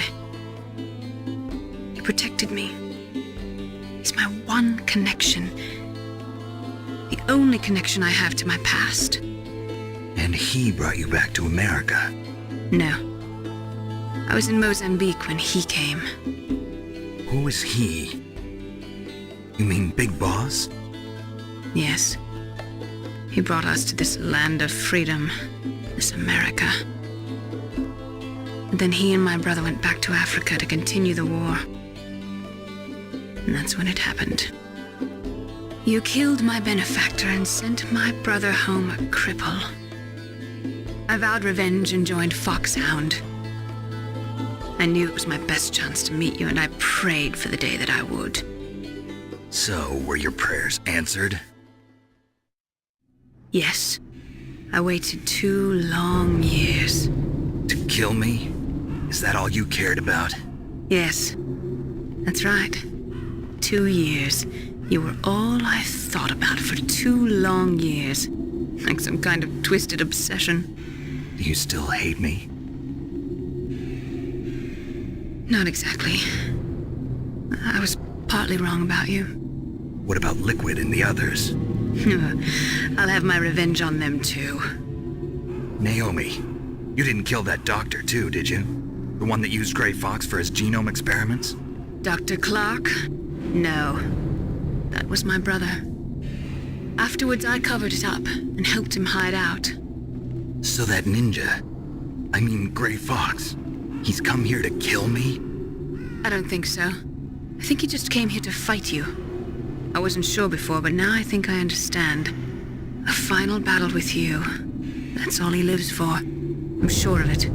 He protected me. He's my one connection. The only connection I have to my past. And he brought you back to America? No. I was in Mozambique when he came. Who is he? You mean Big Boss? Yes. He brought us to this land of freedom, This America. And then he and my brother went back to Africa to continue the war. And that's when it happened. You killed my benefactor and sent my brother home a cripple. I vowed revenge and joined Foxhound. I knew it was my best chance to meet you, and I prayed for the day that I would. So, were your prayers answered? Yes. I waited 2 long years. To kill me? Is that all you cared about? Yes. That's right. 2 years. You were all I thought about for 2 long years. Like some kind of twisted obsession. Do you still hate me? Not exactly. I was partly wrong about you. What about Liquid and the others? I'll have my revenge on them too. Naomi, you didn't kill that doctor too, did you? The one that used Grey Fox for his genome experiments? Dr. Clark? No. That was my brother. Afterwards, I covered it up and helped him hide out. So that ninja, I mean Grey Fox, he's come here to kill me? I don't think so. I think he just came here to fight you. I wasn't sure before, but now I think I understand. A final battle with you. That's all he lives for. I'm sure of it.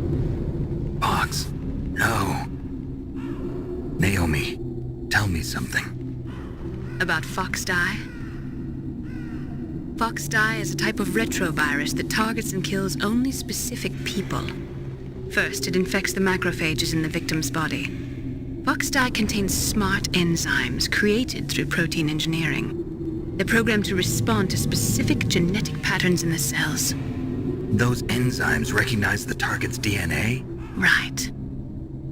Fox? No. Naomi, tell me something. About Foxdie? Foxdie is a type of retrovirus that targets and kills only specific people. First, it infects the macrophages in the victim's body. Foxdie contains smart enzymes created through protein engineering. They're programmed to respond to specific genetic patterns in the cells. Those enzymes recognize the target's DNA? Right.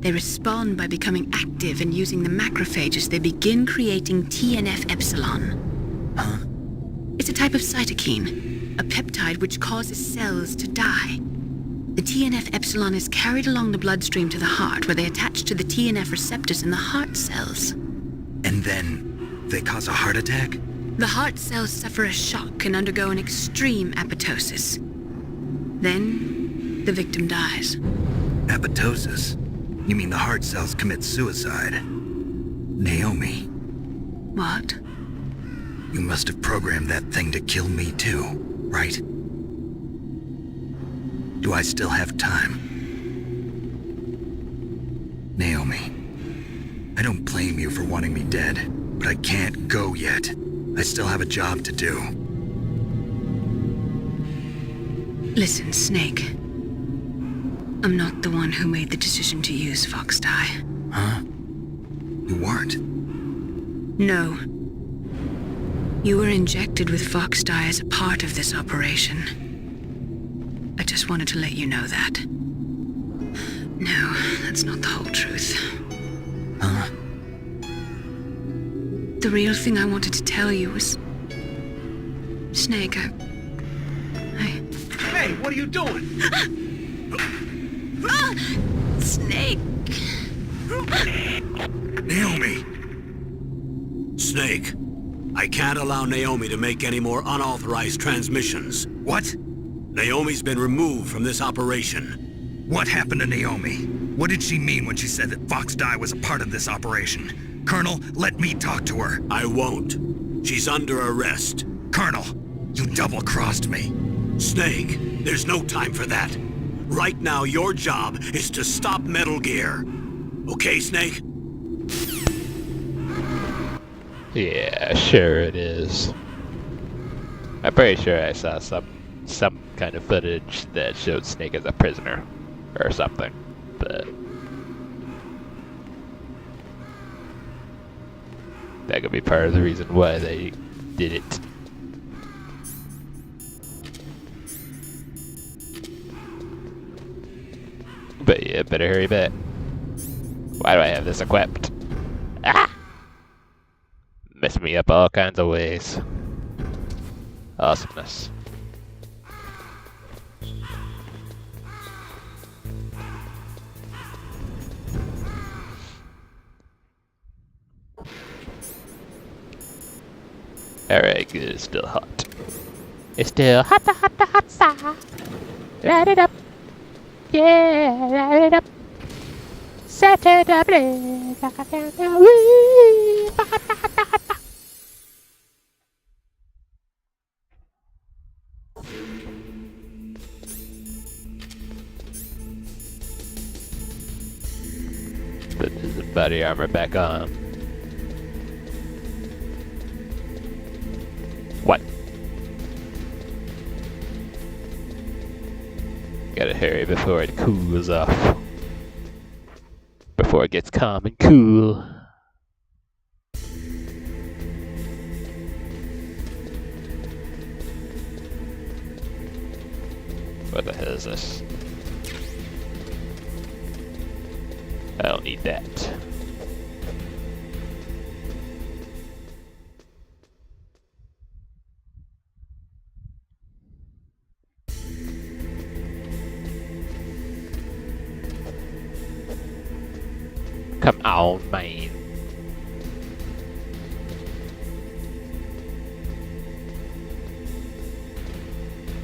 They respond by becoming active and using the macrophages. They begin creating TNF-epsilon. Huh? It's a type of cytokine, a peptide which causes cells to die. The TNF-epsilon is carried along the bloodstream to the heart, where they attach to the TNF receptors in the heart cells. And then they cause a heart attack? The heart cells suffer a shock and undergo an extreme apoptosis. Then, the victim dies. Apoptosis? You mean the heart cells commit suicide? Naomi. What? You must have programmed that thing to kill me too, right? Do I still have time? Naomi, I don't blame you for wanting me dead, but I can't go yet. I still have a job to do. Listen, Snake. I'm not the one who made the decision to use Foxdie. Huh? You weren't? No. You were injected with Foxdie as a part of this operation. I just wanted to let you know that. No, that's not the whole truth. Huh? The real thing I wanted to tell you was... Snake, I... Hey, what are you doing? Snake! Naomi! Snake, I can't allow Naomi to make any more unauthorized transmissions. What? Naomi's been removed from this operation. What happened to Naomi? What did she mean when she said that Foxdie was a part of this operation? Colonel, let me talk to her. I won't. She's under arrest. Colonel, you double-crossed me. Snake, there's no time for that. Right now, your job is to stop Metal Gear. Okay, Snake? Yeah, sure it is. I'm pretty sure I saw some kind of footage that showed Snake as a prisoner or something, but that could be part of the reason why they did it. But yeah, better hurry back. Why do I have this equipped? Ah! Mess me up all kinds of ways. Awesomeness. Alright, good. It's still hot. It's still hot, hot, hot, hot, hot. Light it up. Yeah, light it up. Saturday Blade. Put his body armor back on. What? Gotta hurry before it cools off. Before it gets calm and cool. What the hell is this? I don't need that. Come on, man.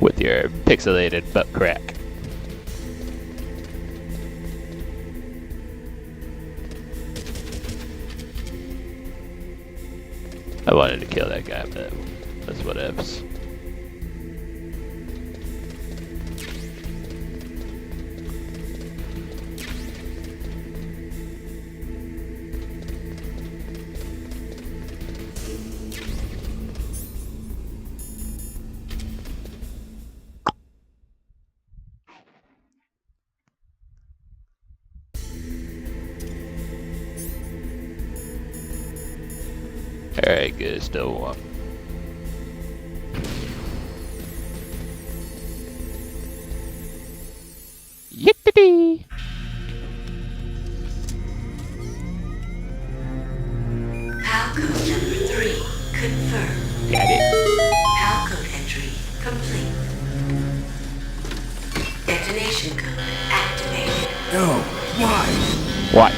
With your pixelated butt crack. I wanted to kill that guy, but that's whatevs. Alright, good, still warm. Yippee! PAL code number 3 confirmed. Got it. PAL code entry complete. Detonation code activated. No, why? What?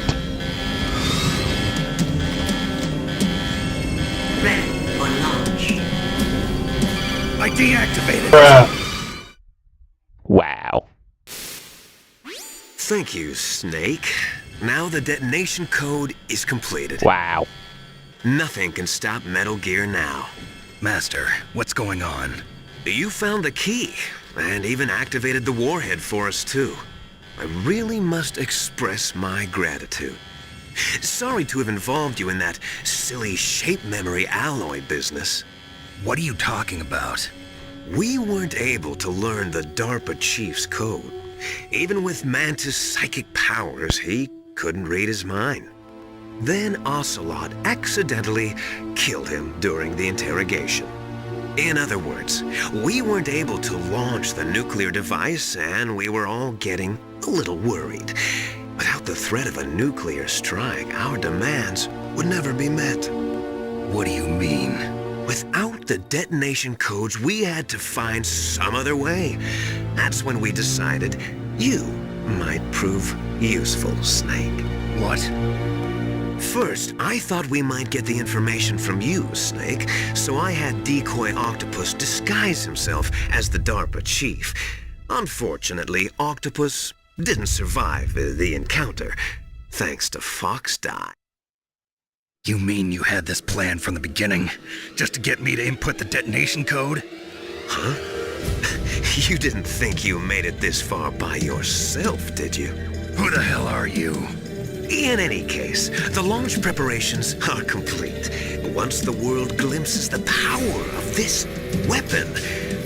Ready for launch. I deactivated. Wow. Thank you, Snake. Now the detonation code is completed. Wow. Nothing can stop Metal Gear now. Master, what's going on? You found the key, and even activated the warhead for us too. I really must express my gratitude. Sorry to have involved you in that silly shape memory alloy business. What are you talking about? We weren't able to learn the DARPA chief's code. Even with Mantis' psychic powers, he couldn't read his mind. Then Ocelot accidentally killed him during the interrogation. In other words, we weren't able to launch the nuclear device, and we were all getting a little worried. Without the threat of a nuclear strike, our demands would never be met. What do you mean? Without the detonation codes, we had to find some other way. That's when we decided you might prove useful, Snake. What? First, I thought we might get the information from you, Snake, so I had Decoy Octopus disguise himself as the DARPA chief. Unfortunately, Octopus didn't survive the encounter, thanks to Fox Die. You mean you had this plan from the beginning? Just to get me to input the detonation code? Huh? You didn't think you made it this far by yourself, did you? Who the hell are you? In any case, the launch preparations are complete. Once the world glimpses the power of this weapon,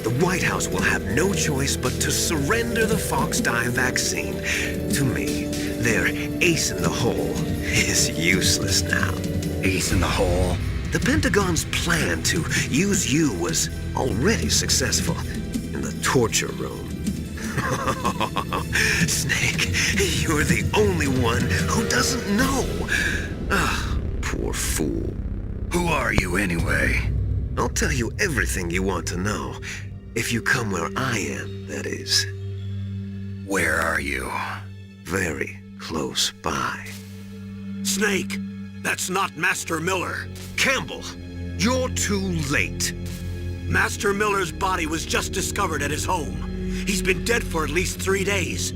the White House will have no choice but to surrender the Fox Die vaccine. To me, their ace in the hole is useless now. Ace in the hole? The Pentagon's plan to use you was already successful in the torture room. Snake, you're the only one who doesn't know. Ah, poor fool. Who are you anyway? I'll tell you everything you want to know. If you come where I am, that is. Where are you? Very close by. Snake, that's not Master Miller. Campbell, you're too late. Master Miller's body was just discovered at his home. He's been dead for at least 3 days.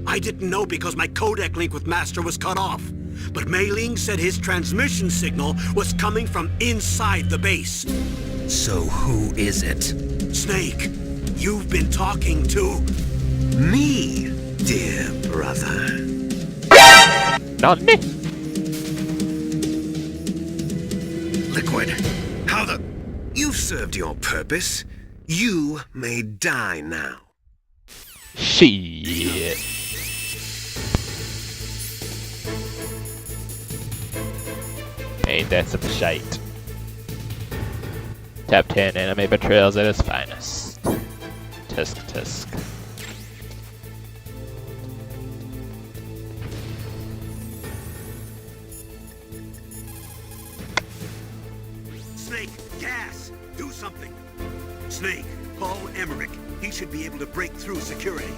I didn't know because my codec link with Master was cut off. But Mei Ling said his transmission signal was coming from inside the base. So who is it? Snake, you've been talking to... Me, dear brother. Not me. Liquid. How the... You've served your purpose. You may die now. Shit. Ain't that some shite? Top 10 anime betrayals at its finest. Tusk Tusk. Snake, gas! Do something! Snake, call Emmerich. He should be able to break through security.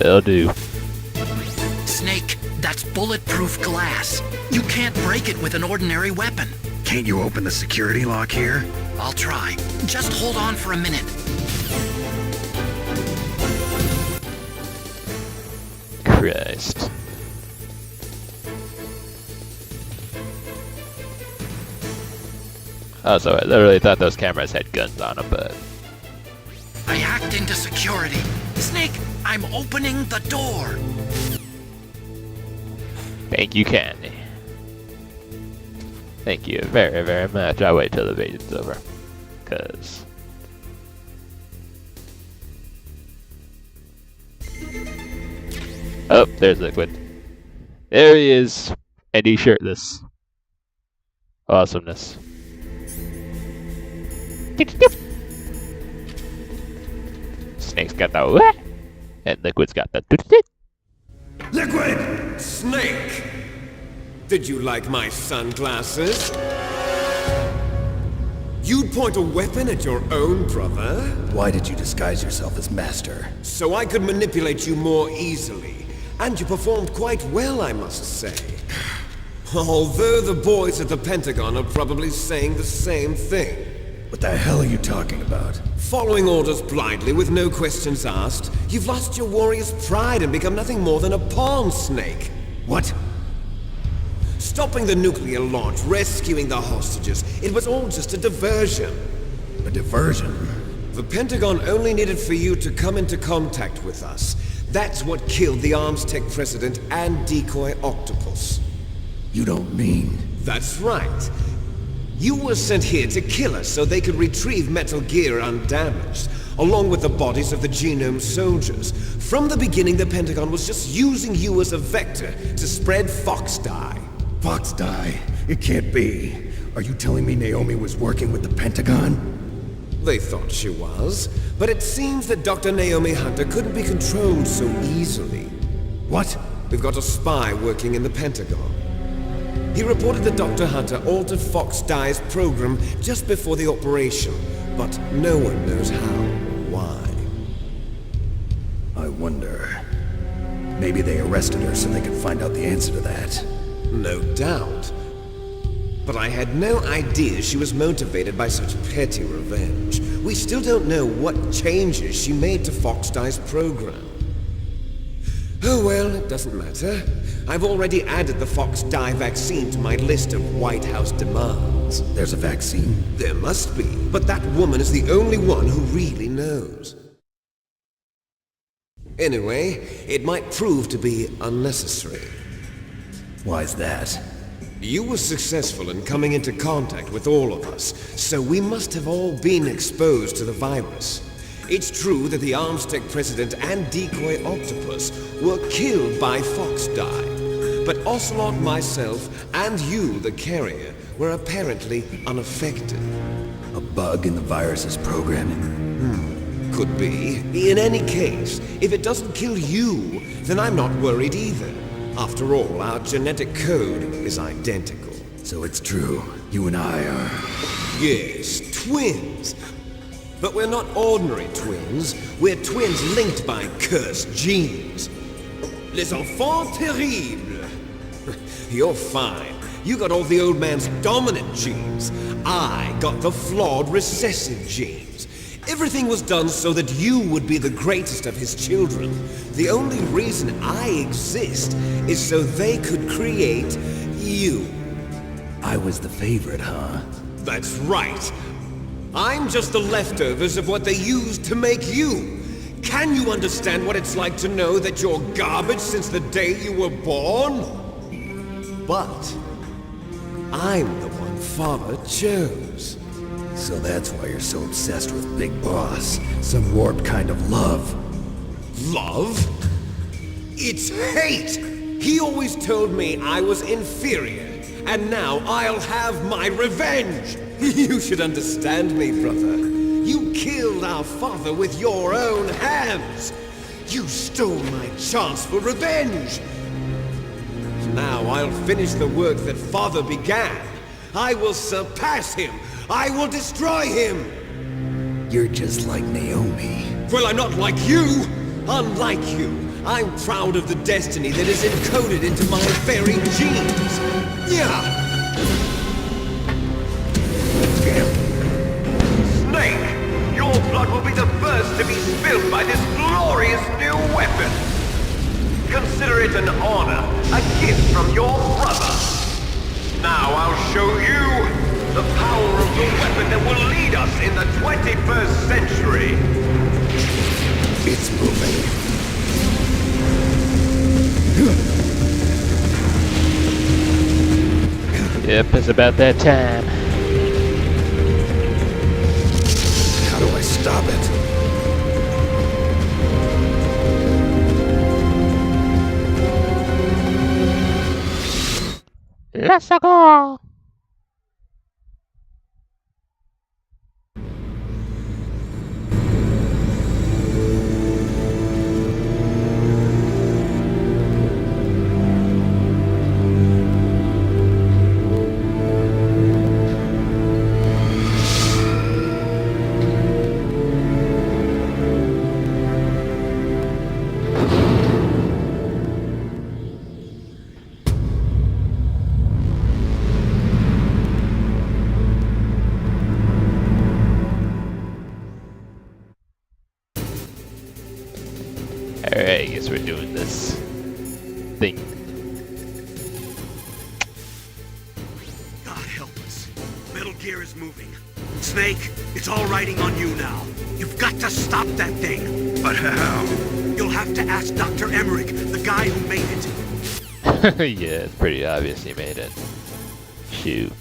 Will do. Snake, that's bulletproof glass. You can't break it with an ordinary weapon. Can't you open the security lock here? I'll try. Just hold on for a minute. Christ. Oh, so I literally thought those cameras had guns on them, but... I hacked into security. Snake, I'm opening the door. Thank you, Candy. Thank you very, very much. I'll wait till the video's over. Cause... Oh, there's Liquid. There he is. And he's shirtless. Awesomeness. Snake's got the what? And Liquid's got the Liquid! Snake! Did you like my sunglasses? You'd point a weapon at your own brother? Why did you disguise yourself as Master? So I could manipulate you more easily. And you performed quite well, I must say. Although the boys at the Pentagon are probably saying the same thing. What the hell are you talking about? Following orders blindly with no questions asked, you've lost your warrior's pride and become nothing more than a pawn, Snake. What? Stopping the nuclear launch, rescuing the hostages, it was all just a diversion. A diversion? The Pentagon only needed for you to come into contact with us. That's what killed the Arms Tech president and decoy octopus. You don't mean... That's right. You were sent here to kill us so they could retrieve Metal Gear undamaged, along with the bodies of the Genome soldiers. From the beginning, the Pentagon was just using you as a vector to spread Fox Dye. Fox Dye? It can't be. Are you telling me Naomi was working with the Pentagon? They thought she was, but it seems that Dr. Naomi Hunter couldn't be controlled so easily. What? We've got a spy working in the Pentagon. He reported that Dr. Hunter altered Fox Dye's program just before the operation, but no one knows how or why. I wonder... Maybe they arrested her so they could find out the answer to that. No doubt. But I had no idea she was motivated by such petty revenge. We still don't know what changes she made to Fox Dye's program. Oh well, it doesn't matter. I've already added the Fox Dye vaccine to my list of White House demands. There's a vaccine? There must be, but that woman is the only one who really knows. Anyway, it might prove to be unnecessary. Why's that? You were successful in coming into contact with all of us, so we must have all been exposed to the virus. It's true that the Arms Tech president and decoy octopus were killed by Fox Dye, but Ocelot, myself, and you, the carrier, were apparently unaffected. A bug in the virus's programming? Could be. In any case, if it doesn't kill you, then I'm not worried either. After all, our genetic code is identical. So it's true. You and I are... Yes, twins. But we're not ordinary twins. We're twins linked by cursed genes. Les enfants terribles. You're fine. You got all the old man's dominant genes. I got the flawed recessive genes. Everything was done so that you would be the greatest of his children. The only reason I exist is so they could create you. I was the favorite, huh? That's right. I'm just the leftovers of what they used to make you. Can you understand what it's like to know that you're garbage since the day you were born? But I'm the one Father chose. So that's why you're so obsessed with Big Boss. Some warped kind of love. Love? It's hate! He always told me I was inferior, and now I'll have my revenge! You should understand me, brother. You killed our father with your own hands! You stole my chance for revenge! Now I'll finish the work that Father began. I will surpass him! I will destroy him! You're just like Naomi. Well, I'm not like you! Unlike you, I'm proud of the destiny that is encoded into my very genes! Yeah! Snake, your blood will be the first to be spilled by this glorious new weapon. Consider it an honor, a gift from your brother. Now I'll show you the power of the weapon that will lead us in the 21st century. It's moving. Yep, it's about that time. How do I stop it? Let's go! Alright, I guess we're doing this thing. God help us. Metal Gear is moving. Snake, it's all riding on you now. You've got to stop that thing. But how? You'll have to ask Dr. Emmerich, the guy who made it. Yeah, it's pretty obvious he made it. Shoot.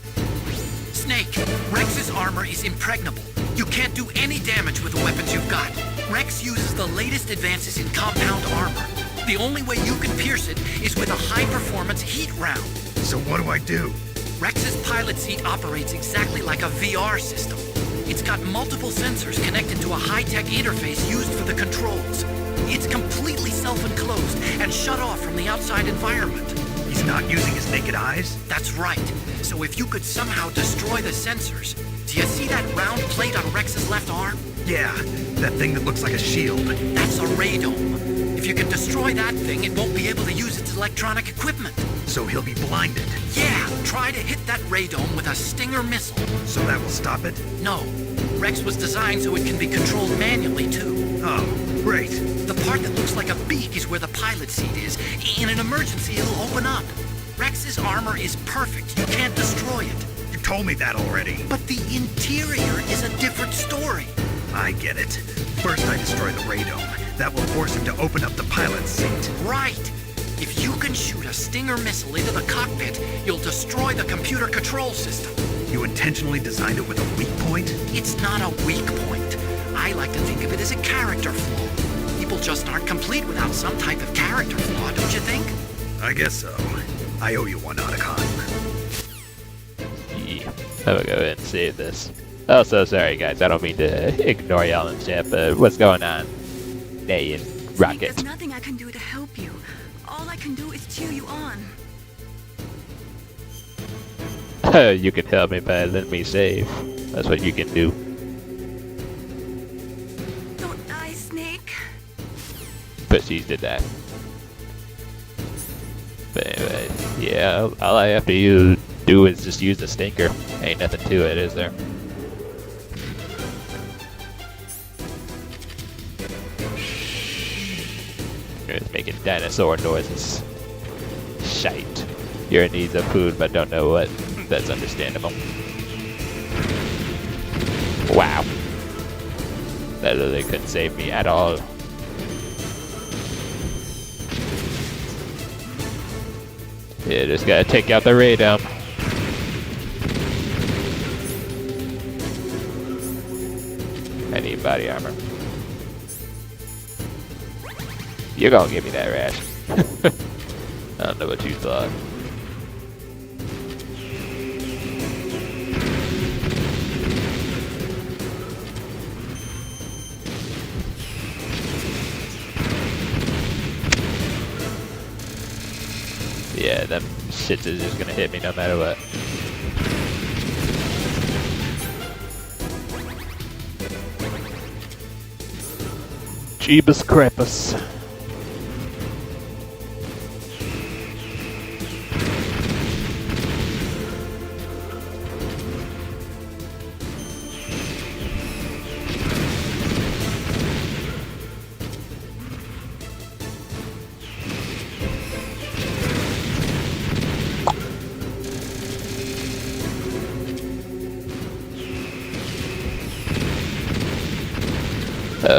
Snake, Rex's armor is impregnable. You can't do any damage with the weapons you've got. Rex uses the latest advances in compound armor. The only way you can pierce it is with a high-performance heat round. So what do I do? Rex's pilot seat operates exactly like a VR system. It's got multiple sensors connected to a high-tech interface used for the controls. It's completely self-enclosed and shut off from the outside environment. He's not using his naked eyes? That's right. So if you could somehow destroy the sensors... Do you see that round plate on Rex's left arm? Yeah, that thing that looks like a shield. That's a radome. If you can destroy that thing, it won't be able to use its electronic equipment. So he'll be blinded. Yeah, try to hit that radome with a Stinger missile. So that will stop it? No. Rex was designed so it can be controlled manually, too. Oh, great. The part that looks like a beak is where the pilot seat is. In an emergency, it'll open up. Rex's armor is perfect. You can't destroy it. You told me that already. But the interior is a different story. I get it. First I destroy the radome. That will force him to open up the pilot's seat. Right. If you can shoot a Stinger missile into the cockpit, you'll destroy the computer control system. You intentionally designed it with a weak point? It's not a weak point. I like to think of it as a character flaw. People just aren't complete without some type of character flaw, don't you think? I guess so. I owe you one, Otacon. Yeah, I'm gonna go ahead and save this. Oh, so sorry guys, I don't mean to ignore y'all and chat, but what's going on? Nay and Rocket. There's nothing I can do to help you. All I can do is cheer you on. You can help me by letting me save. That's what you can do. Don't die, Snake. But she's did that. But anyway, yeah, all I have to do is just use the stinker. Ain't nothing to it, is there? is making dinosaur noises. Shite. You're in need of food but don't know what. That's understandable. Wow. That literally couldn't save me at all. Yeah, just gotta take out the radome. I need body armor. You're gonna give me that rash. I don't know what you thought. Yeah, them shits is just gonna hit me no matter what. Jeebus Crepus.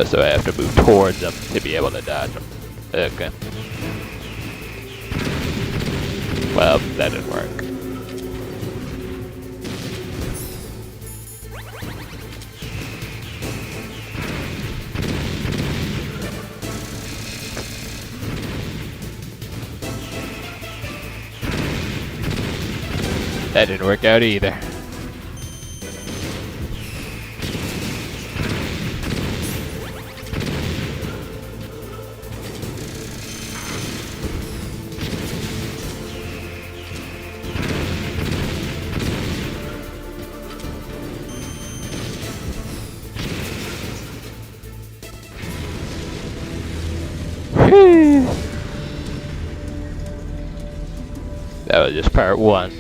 So I have to move towards them to be able to dodge them. Okay. Well, that didn't work. That didn't work out either. That was just part 1.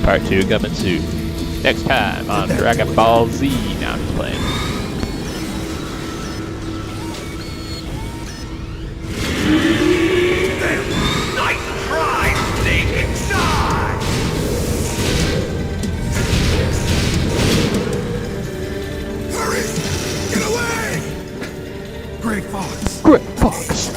Part 2 coming soon. Next time on Dragon Ball Z. Now I'm just playing. Nice try, Snake! Die! Hurry! Get away! Great Fox. Great Fox.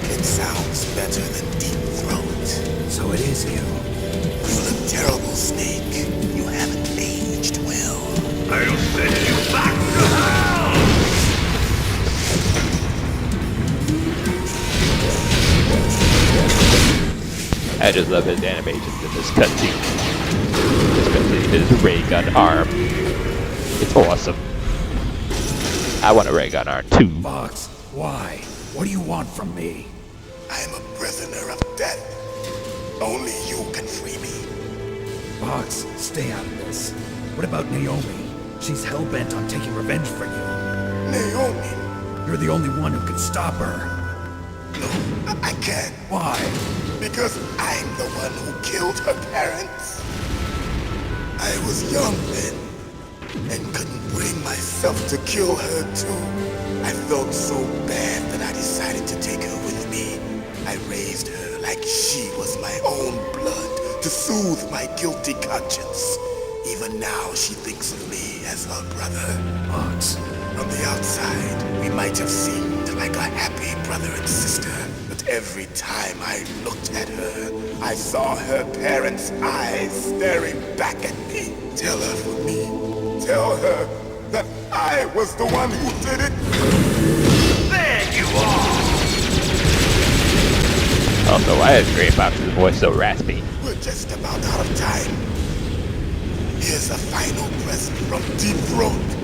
It sounds better than Deep Throat. So it is you. You look terrible, Snake. You haven't aged well. I'll send you back to hell! I just love his animations in this cutscene. Especially his ray gun arm. It's awesome. I want a ray gun arm too. Fox, why? What do you want from me? I am a prisoner of death. Only you can free me. Fox, stay out of this. What about Naomi? She's hell-bent on taking revenge for you. Naomi? You're the only one who can stop her. No, I can't. Why? Because I'm the one who killed her parents. I was young then, and couldn't bring myself to kill her too. I felt so bad that I decided to take her with me. I raised her like she was my own blood to soothe my guilty conscience. Even now she thinks of me as her brother. Fox. From the outside, we might have seemed like a happy brother and sister. But every time I looked at her, I saw her parents' eyes staring back at me. Tell her for me. Tell her that I was the one who did it. There you are! Also, why is Gray Fox's voice so raspy? We're just about out of time. Here's a final present from Deep Throat.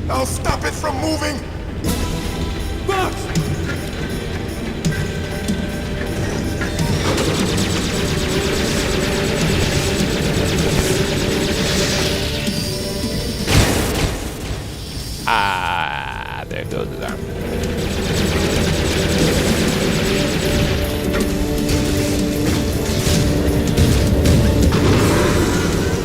I'll stop it from moving. Fox! Ah, there goes his arm.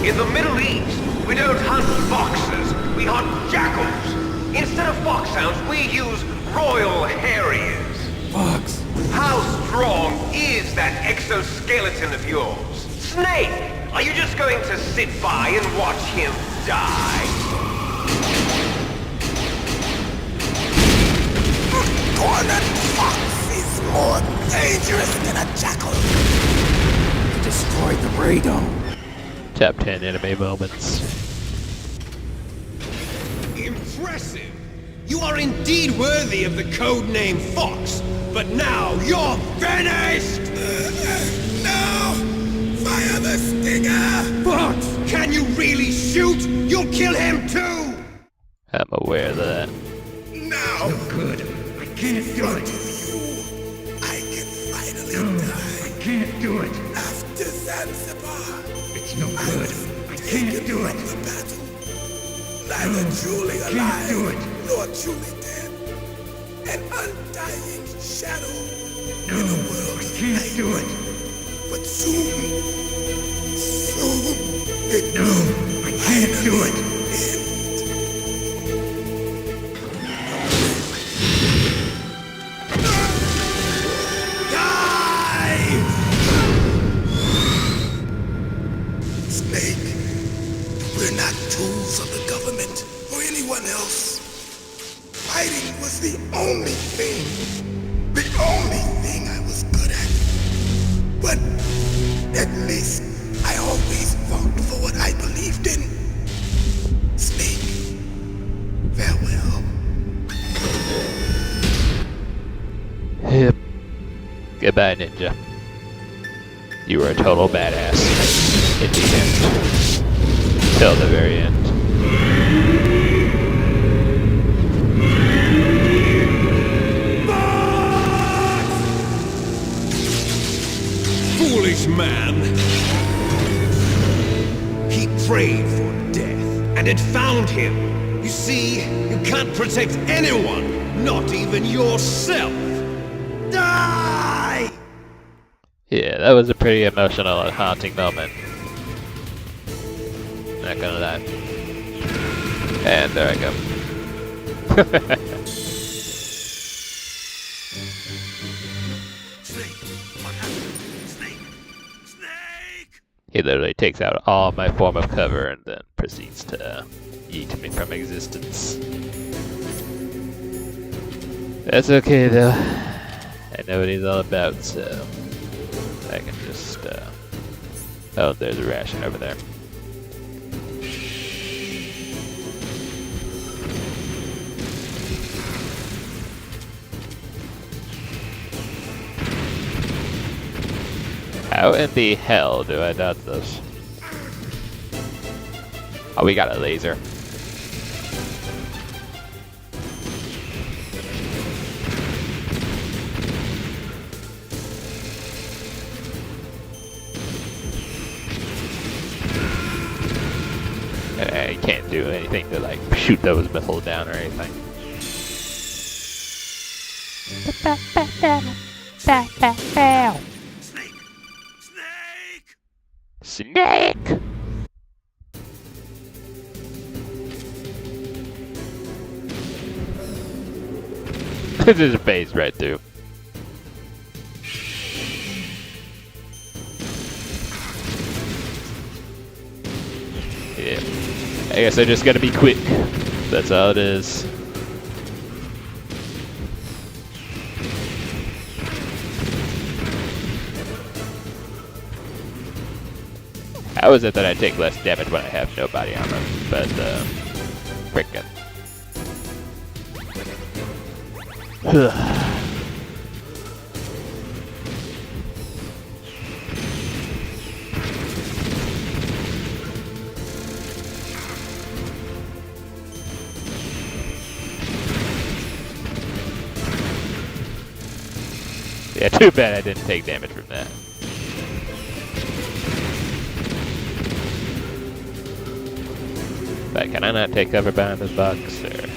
In the Middle East, we don't hunt foxes, we hunt jackals. Instead of foxhounds, we use Royal Harriers. Fox. How strong is that exoskeleton of yours? Snake, are you just going to sit by and watch him die? Cornered fox is more dangerous than a jackal. He destroyed the Ray Dome. Top 10 anime moments. Impressive! You are indeed worthy of the codename Fox, but now you're finished! No! Fire the stinger! Fox, can you really shoot? You'll kill him too! I'm aware of that. Now! No good. I can't do it. I can finally die. I can't do it. After Zanzibar, It's no good. I can't do it. the battle. Neither truly can't alive do it. nor truly dead. An undying shadow No, in a world I of can't light. do it. But soon, it No, will I can't do it. end. Snake, we're not tools of the government or anyone else. Fighting was the only thing I was good at. But at least I always fought for what I believed in. Snake, farewell. Yep. Goodbye, Ninja. You were a total badass. In the end. Till the very end. Foolish man! He prayed for death, and it found him. You see, you can't protect anyone, not even yourself. Die! Yeah, that was a pretty emotional and haunting moment. Not gonna lie. And there I go. Snake, what happened? Snake! Snake! He literally takes out all my form of cover and then proceeds to yeet me from existence. That's okay though. I know what he's all about, so I can just oh, there's a ration over there. How in the hell do I dodge this? Oh, we got a laser. I can't do anything to like shoot those missiles down or anything. Snake! Snake! Snake! Just phase right through. Yeah. I guess I just gotta be quick. That's all it is. How is it that I take less damage when I have no body armor? But, frickin'. Yeah, too bad I didn't take damage from that. But can I not take cover behind this box, or?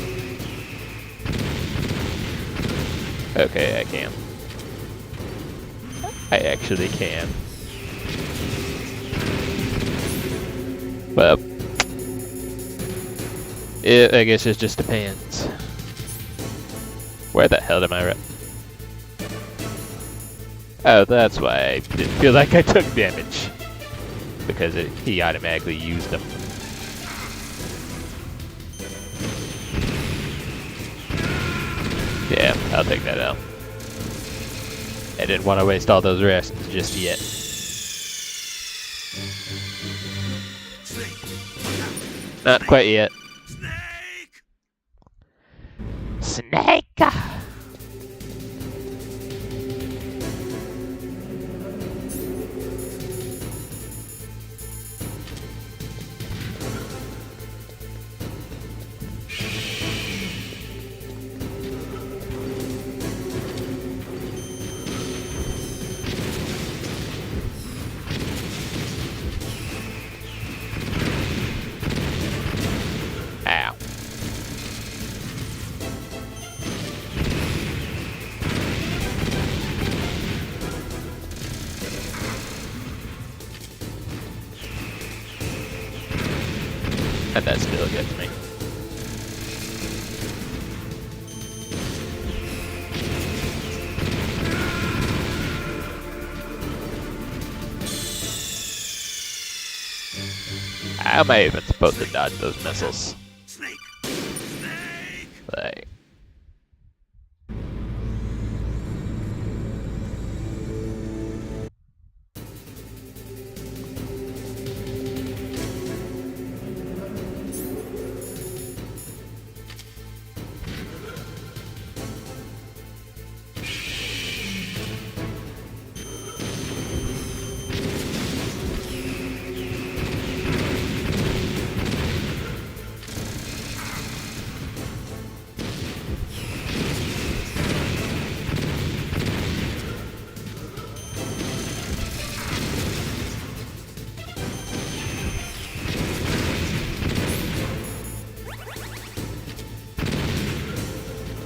Okay, I can. I actually can. Well, I guess it just depends. Where the hell am I? Oh, that's why I didn't feel like I took damage. Because he automatically used them. Yeah, I'll take that out. I didn't want to waste all those rations just yet. Not quite yet. Snake! Ow. And that still gets me. How am I even supposed to dodge those missiles? Like...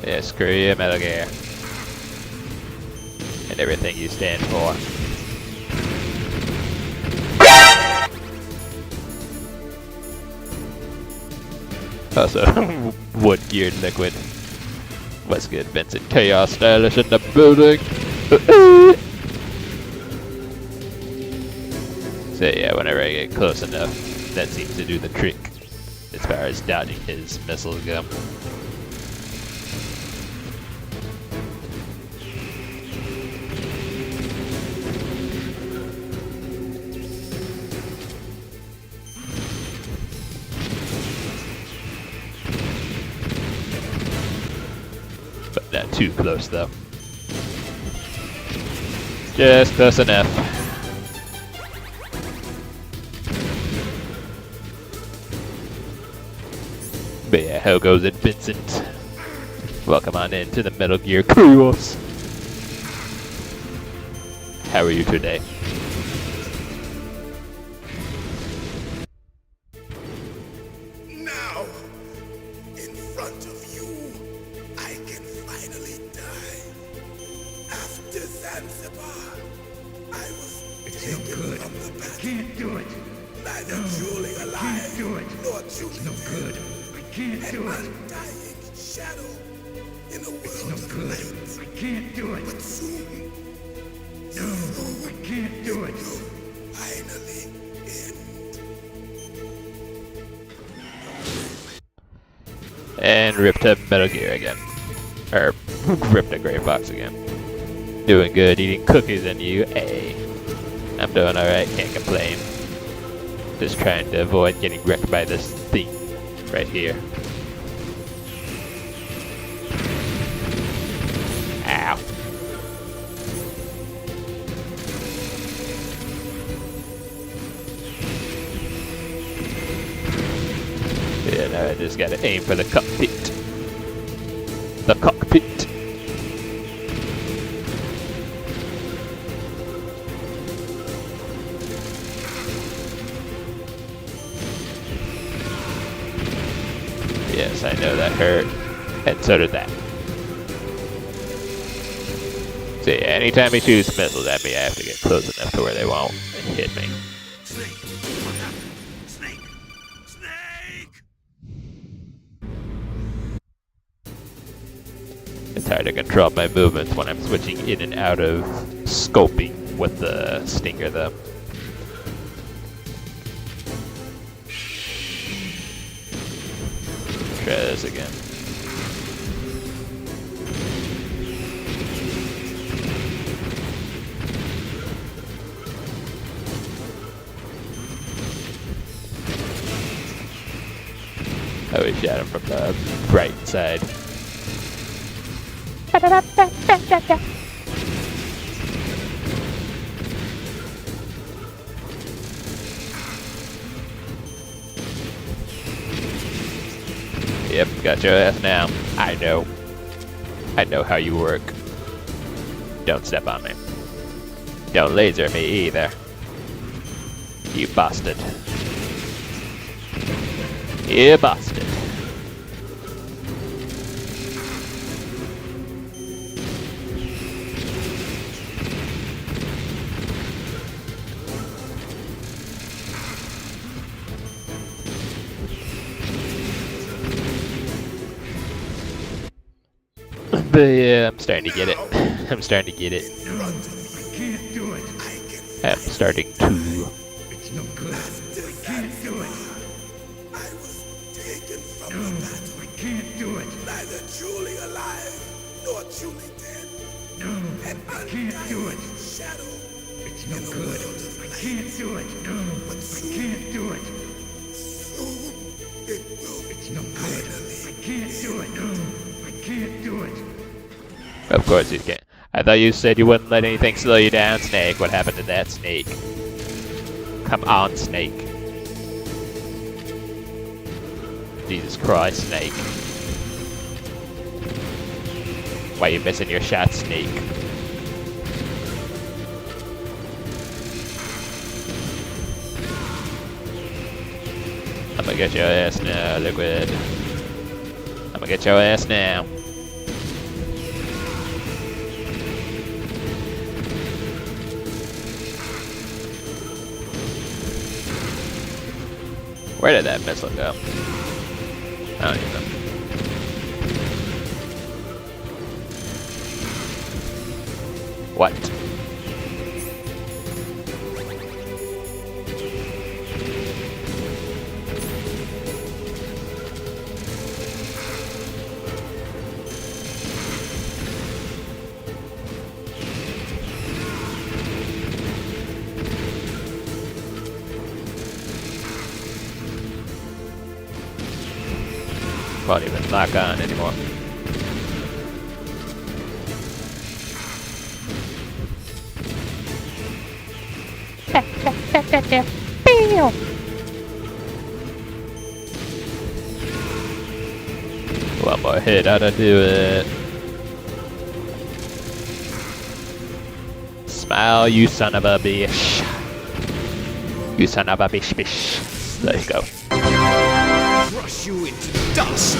Yeah, screw you, Metal Gear. And everything you stand for. Also, wood-geared liquid. What's good, Vincent? Chaos Stylish in the building! So yeah, whenever I get close enough, that seems to do the trick. As far as dodging his missiles go. Not too close though. Just close enough. But yeah, how goes it, Vincent? Welcome on in to the Metal Gear Chaos. How are you today? Now, in front of you, I can finally die. After Zanzibar, I was taken from the battle. Can't do it. Neither Julie alive, do it. nor Julie No dead. good. I can't do An it. undying shadow in a world No of good. light. I can't do it. But soon, No, I can't do it. will finally end. And ripped up Metal Gear again. Or, ripped a Gray Fox again. Doing good, eating cookies and you, hey. I'm doing alright, can't complain. Just trying to avoid getting wrecked by this thing right here. Ow. Yeah, now I just gotta aim for the cockpit. The cockpit. Yes, I know that hurt. And so did that. So yeah, anytime he shoots missiles at me, I have to get close enough to where they won't hit me. Snake! What happened? Snake! Snake! It's hard to control my movements when I'm switching in and out of scoping with the stinger though. Try this again. I always shot him from the right side. Yep, got your ass now. I know. I know how you work. Don't step on me. Don't laser me either. You bastard. You bastard. But yeah, I'm starting to get it. I'm starting to get it. I can't do it. I'm starting to. It's no good. I can't do it. I was taken from No, the battle, I can't do it. neither truly alive nor truly dead. No, I can't do it. Shadow It's no in a good. world of I light. can't do it. No, I can't do it. Soon it will It's no good. I can't do it. No, I can't do it. Of course you can't. I thought you said you wouldn't let anything slow you down, Snake. What happened to that, Snake? Come on, Snake. Jesus Christ, Snake. Why you missing your shot, Snake? I'm gonna get your ass now, Liquid. I'm gonna get your ass now. Where did that missile go? I don't even know. What? Won't even lock on anymore. One more hit, how to do it. Smile, you son of a bitch. You son of a bitch, bitch. There you go. Crush you into dust!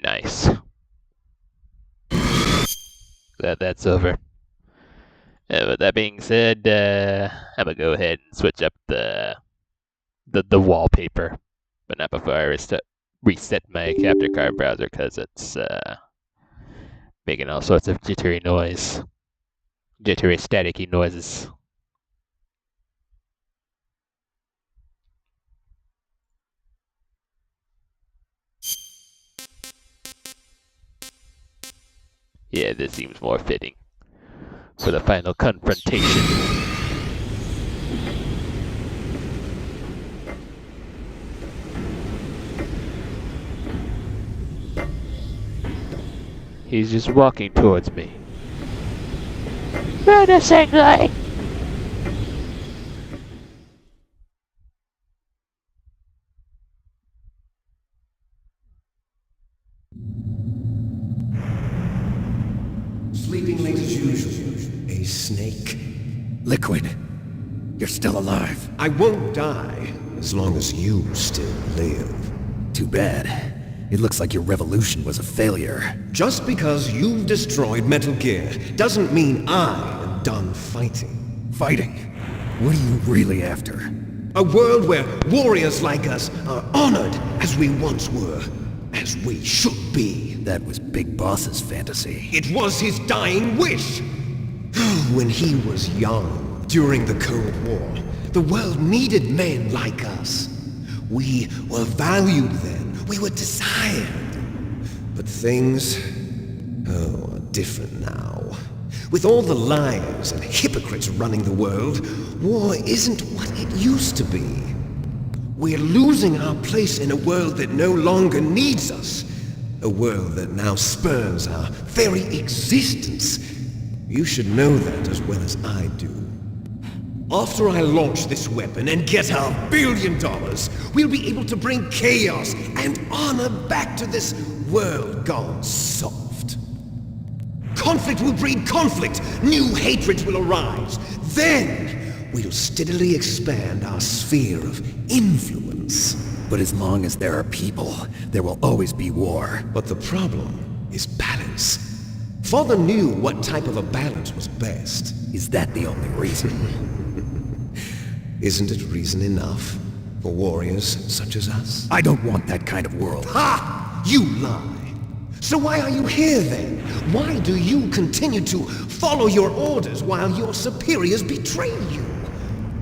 Nice. Glad that's over. With that being said, I'm gonna go ahead and switch up the wallpaper, but not before I reset my capture card browser because it's making all sorts of jittery noise, jittery staticky noises. Yeah, this seems more fitting for the final confrontation. He's just walking towards me. Run, Menacingly! snake. Liquid, you're still alive. I won't die as long as you still live. Too bad. It looks like your revolution was a failure. Just because you've destroyed Metal Gear doesn't mean I am done fighting. Fighting? What are you really after? A world where warriors like us are honored as we once were, as we should be. That was Big Boss's fantasy. It was his dying wish. When he was young, during the Cold War, the world needed men like us. We were valued then. We were desired. But things, are different now. With all the liars and hypocrites running the world, war isn't what it used to be. We're losing our place in a world that no longer needs us. A world that now spurns our very existence. You should know that as well as I do. After I launch this weapon and get our $1 billion, we'll be able to bring chaos and honor back to this world gone soft. Conflict will breed conflict. New hatreds will arise. Then we'll steadily expand our sphere of influence. But as long as there are people, there will always be war. But the problem is balance. Father knew what type of a balance was best. Is that the only reason? Isn't it reason enough for warriors such as us? I don't want that kind of world. Ha! You lie! So why are you here then? Why do you continue to follow your orders while your superiors betray you?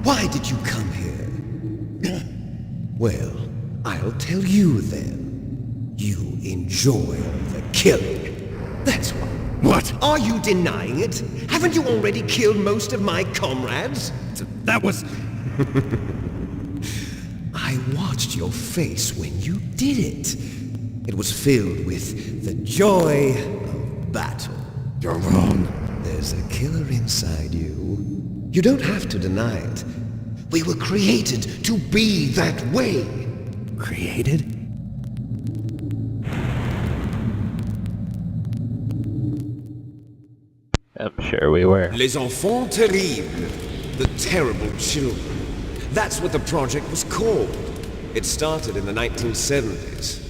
Why did you come here? Well, I'll tell you then. You enjoy all the killing. That's why. What? Are you denying it? Haven't you already killed most of my comrades? That was... I watched your face when you did it. It was filled with the joy of battle. You're wrong. There's a killer inside you. You don't have to deny it. We were created to be that way. Created? I'm sure we were. Les enfants terribles. The terrible children. That's what the project was called. It started in the 1970s.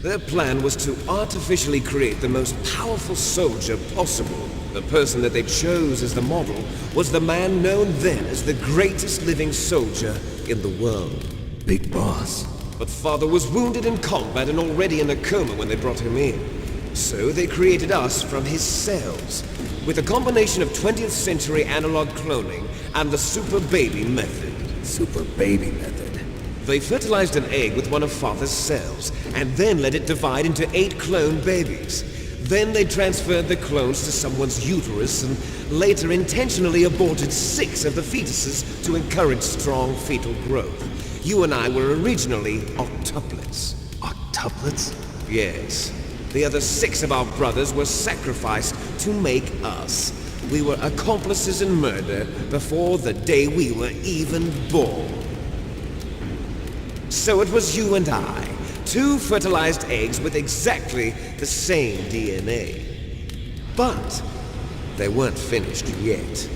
Their plan was to artificially create the most powerful soldier possible. The person that they chose as the model was the man known then as the greatest living soldier in the world. Big Boss. But Father was wounded in combat and already in a coma when they brought him in. So they created us from his cells, with a combination of 20th century analog cloning and the super baby method. Super baby method. They fertilized an egg with one of Father's cells, and then let it divide into 8 clone babies. Then they transferred the clones to someone's uterus and later intentionally aborted 6 of the fetuses to encourage strong fetal growth. You and I were originally octuplets. Octuplets? Yes. The other 6 of our brothers were sacrificed to make us. We were accomplices in murder before the day we were even born. So it was you and I, 2 fertilized eggs with exactly the same DNA. But they weren't finished yet.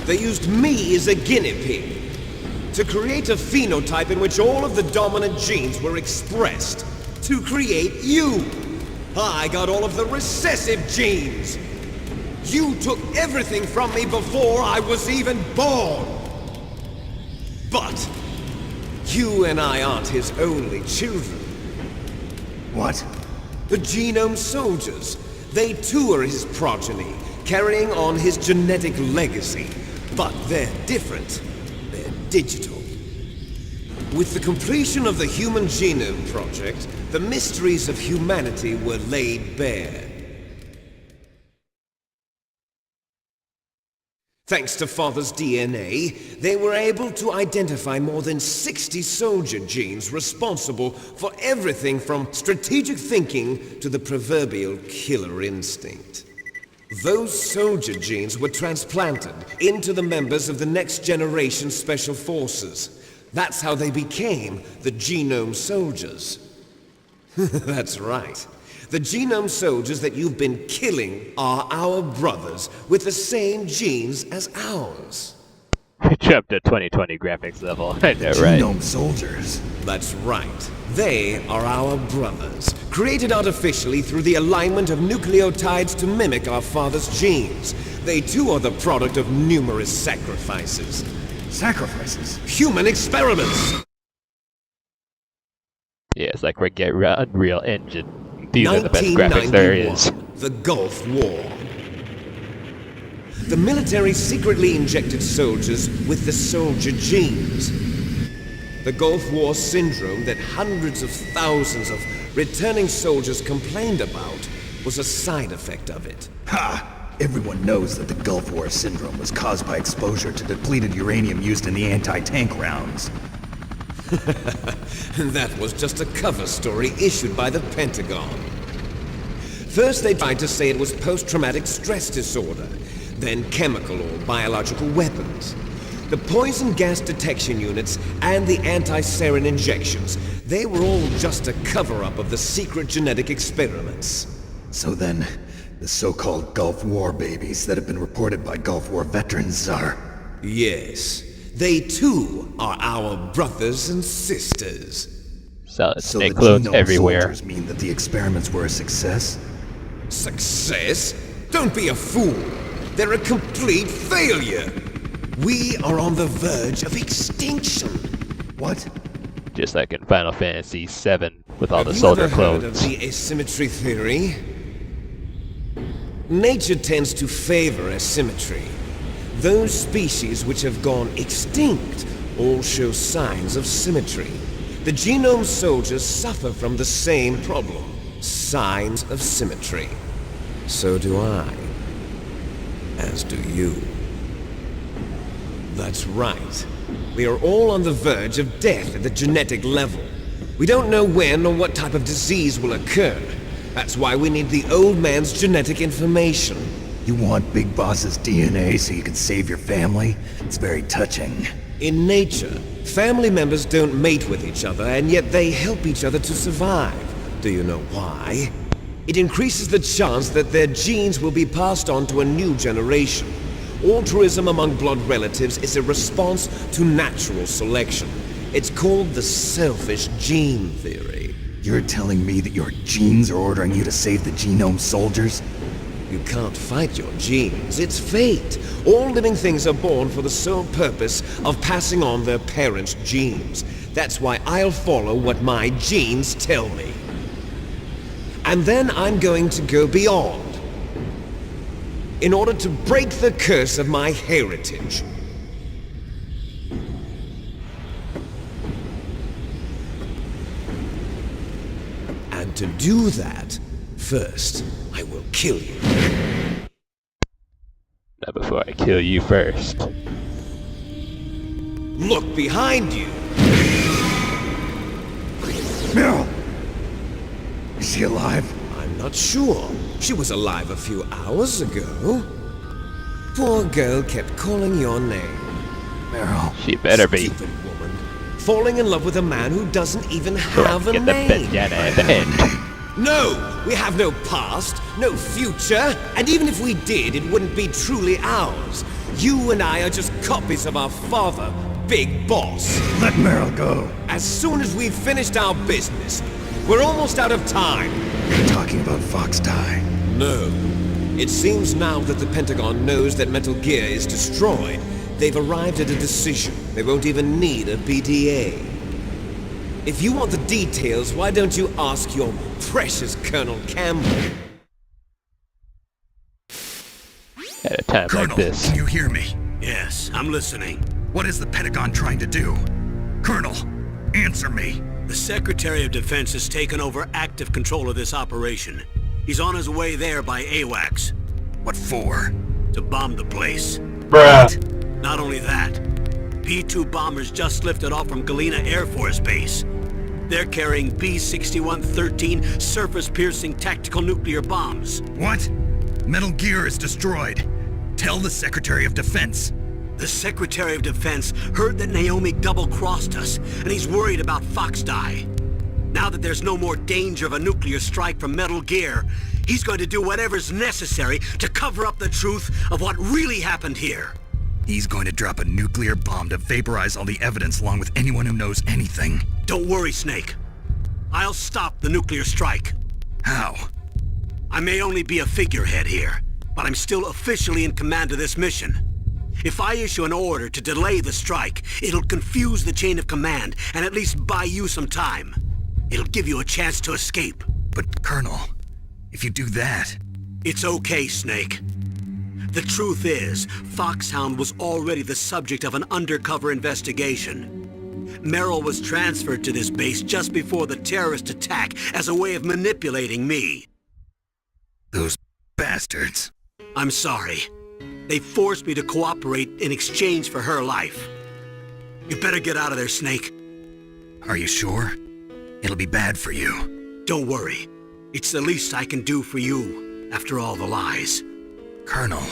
They used me as a guinea pig to create a phenotype in which all of the dominant genes were expressed to create you. I got all of the recessive genes. You took everything from me before I was even born. But you and I aren't his only children. What? The Genome Soldiers. They too are his progeny, carrying on his genetic legacy. But they're different. They're digital. With the completion of the Human Genome Project, the mysteries of humanity were laid bare. Thanks to Father's DNA, they were able to identify more than 60 soldier genes responsible for everything from strategic thinking to the proverbial killer instinct. Those soldier genes were transplanted into the members of the next generation special forces. That's how they became the Genome Soldiers. That's right. The genome soldiers that you've been killing are our brothers with the same genes as ours. Jumped to 2020 graphics level. I know, right? Genome soldiers. That's right. They are our brothers, created artificially through the alignment of nucleotides to mimic our father's genes. They too are the product of numerous sacrifices. Sacrifices? Human experiments! Yeah, it's like forget Unreal Engine. These are the best graphics there is. The Gulf War. The military secretly injected soldiers with the soldier genes. The Gulf War syndrome that hundreds of thousands of returning soldiers complained about was a side effect of it. Ha! Everyone knows that the Gulf War syndrome was caused by exposure to depleted uranium used in the anti-tank rounds. That was just a cover story issued by the Pentagon. First they tried to say it was post-traumatic stress disorder, then chemical or biological weapons. The poison gas detection units and the anti-sarin injections, they were all just a cover-up of the secret genetic experiments. So then, the so-called Gulf War babies that have been reported by Gulf War veterans are... Yes, they too are our brothers and sisters. So the clones genome everywhere. soldiers mean that the experiments were a success? Success? Don't be a fool. They're a complete failure. We are on the verge of extinction. What? Just like in Final Fantasy VII with all the Have soldier you ever heard clones. of the asymmetry theory? Nature tends to favor asymmetry. Those species which have gone extinct all show signs of symmetry. The genome soldiers suffer from the same problem. Signs of symmetry. So do I. As do you. That's right. We are all on the verge of death at the genetic level. We don't know when or what type of disease will occur. That's why we need the old man's genetic information. You want Big Boss's DNA so you can save your family? It's very touching. In nature, family members don't mate with each other, and yet they help each other to survive. Do you know why? It increases the chance that their genes will be passed on to a new generation. Altruism among blood relatives is a response to natural selection. It's called the selfish gene theory. You're telling me that your genes are ordering you to save the genome soldiers? You can't fight your genes. It's fate. All living things are born for the sole purpose of passing on their parents' genes. That's why I'll follow what my genes tell me. And then I'm going to go beyond. In order to break the curse of my heritage. And to do that, first, I will kill you. Not before I kill you first. Look behind you! Meryl! Is she alive? I'm not sure. She was alive a few hours ago. Poor girl kept calling your name. Meryl. She better be. Stupid woman. Falling in love with a man who doesn't even have a Get the name. bend at the end. No! We have no past, no future, and even if we did, it wouldn't be truly ours. You and I are just copies of our father, Big Boss. Let Meryl go. As soon as we've finished our business, we're almost out of time. You're talking about Fox Die. No. It seems now that the Pentagon knows that Metal Gear is destroyed, they've arrived at a decision. They won't even need a PDA. If you want the details, why don't you ask your precious Colonel Campbell? At a time Colonel, like this. can you hear me? Yes, I'm listening. What is the Pentagon trying to do? Colonel, answer me. The Secretary of Defense has taken over active control of this operation. He's on his way there by AWACS. What for? To bomb the place. Bruh. Not only that, P-2 bombers just lifted off from Galena Air Force Base. They're carrying B-6113 surface-piercing tactical nuclear bombs. What? Metal Gear is destroyed. Tell the Secretary of Defense. The Secretary of Defense heard that Naomi double-crossed us, and he's worried about Fox Die. Now that there's no more danger of a nuclear strike from Metal Gear, he's going to do whatever's necessary to cover up the truth of what really happened here. He's going to drop a nuclear bomb to vaporize all the evidence along with anyone who knows anything. Don't worry, Snake. I'll stop the nuclear strike. How? I may only be a figurehead here, but I'm still officially in command of this mission. If I issue an order to delay the strike, it'll confuse the chain of command and at least buy you some time. It'll give you a chance to escape. But Colonel, if you do that... It's okay, Snake. The truth is, Foxhound was already the subject of an undercover investigation. Merrill was transferred to this base just before the terrorist attack as a way of manipulating me. Those bastards. I'm sorry. They forced me to cooperate in exchange for her life. You better get out of there, Snake. Are you sure? It'll be bad for you. Don't worry. It's the least I can do for you, after all the lies. Colonel.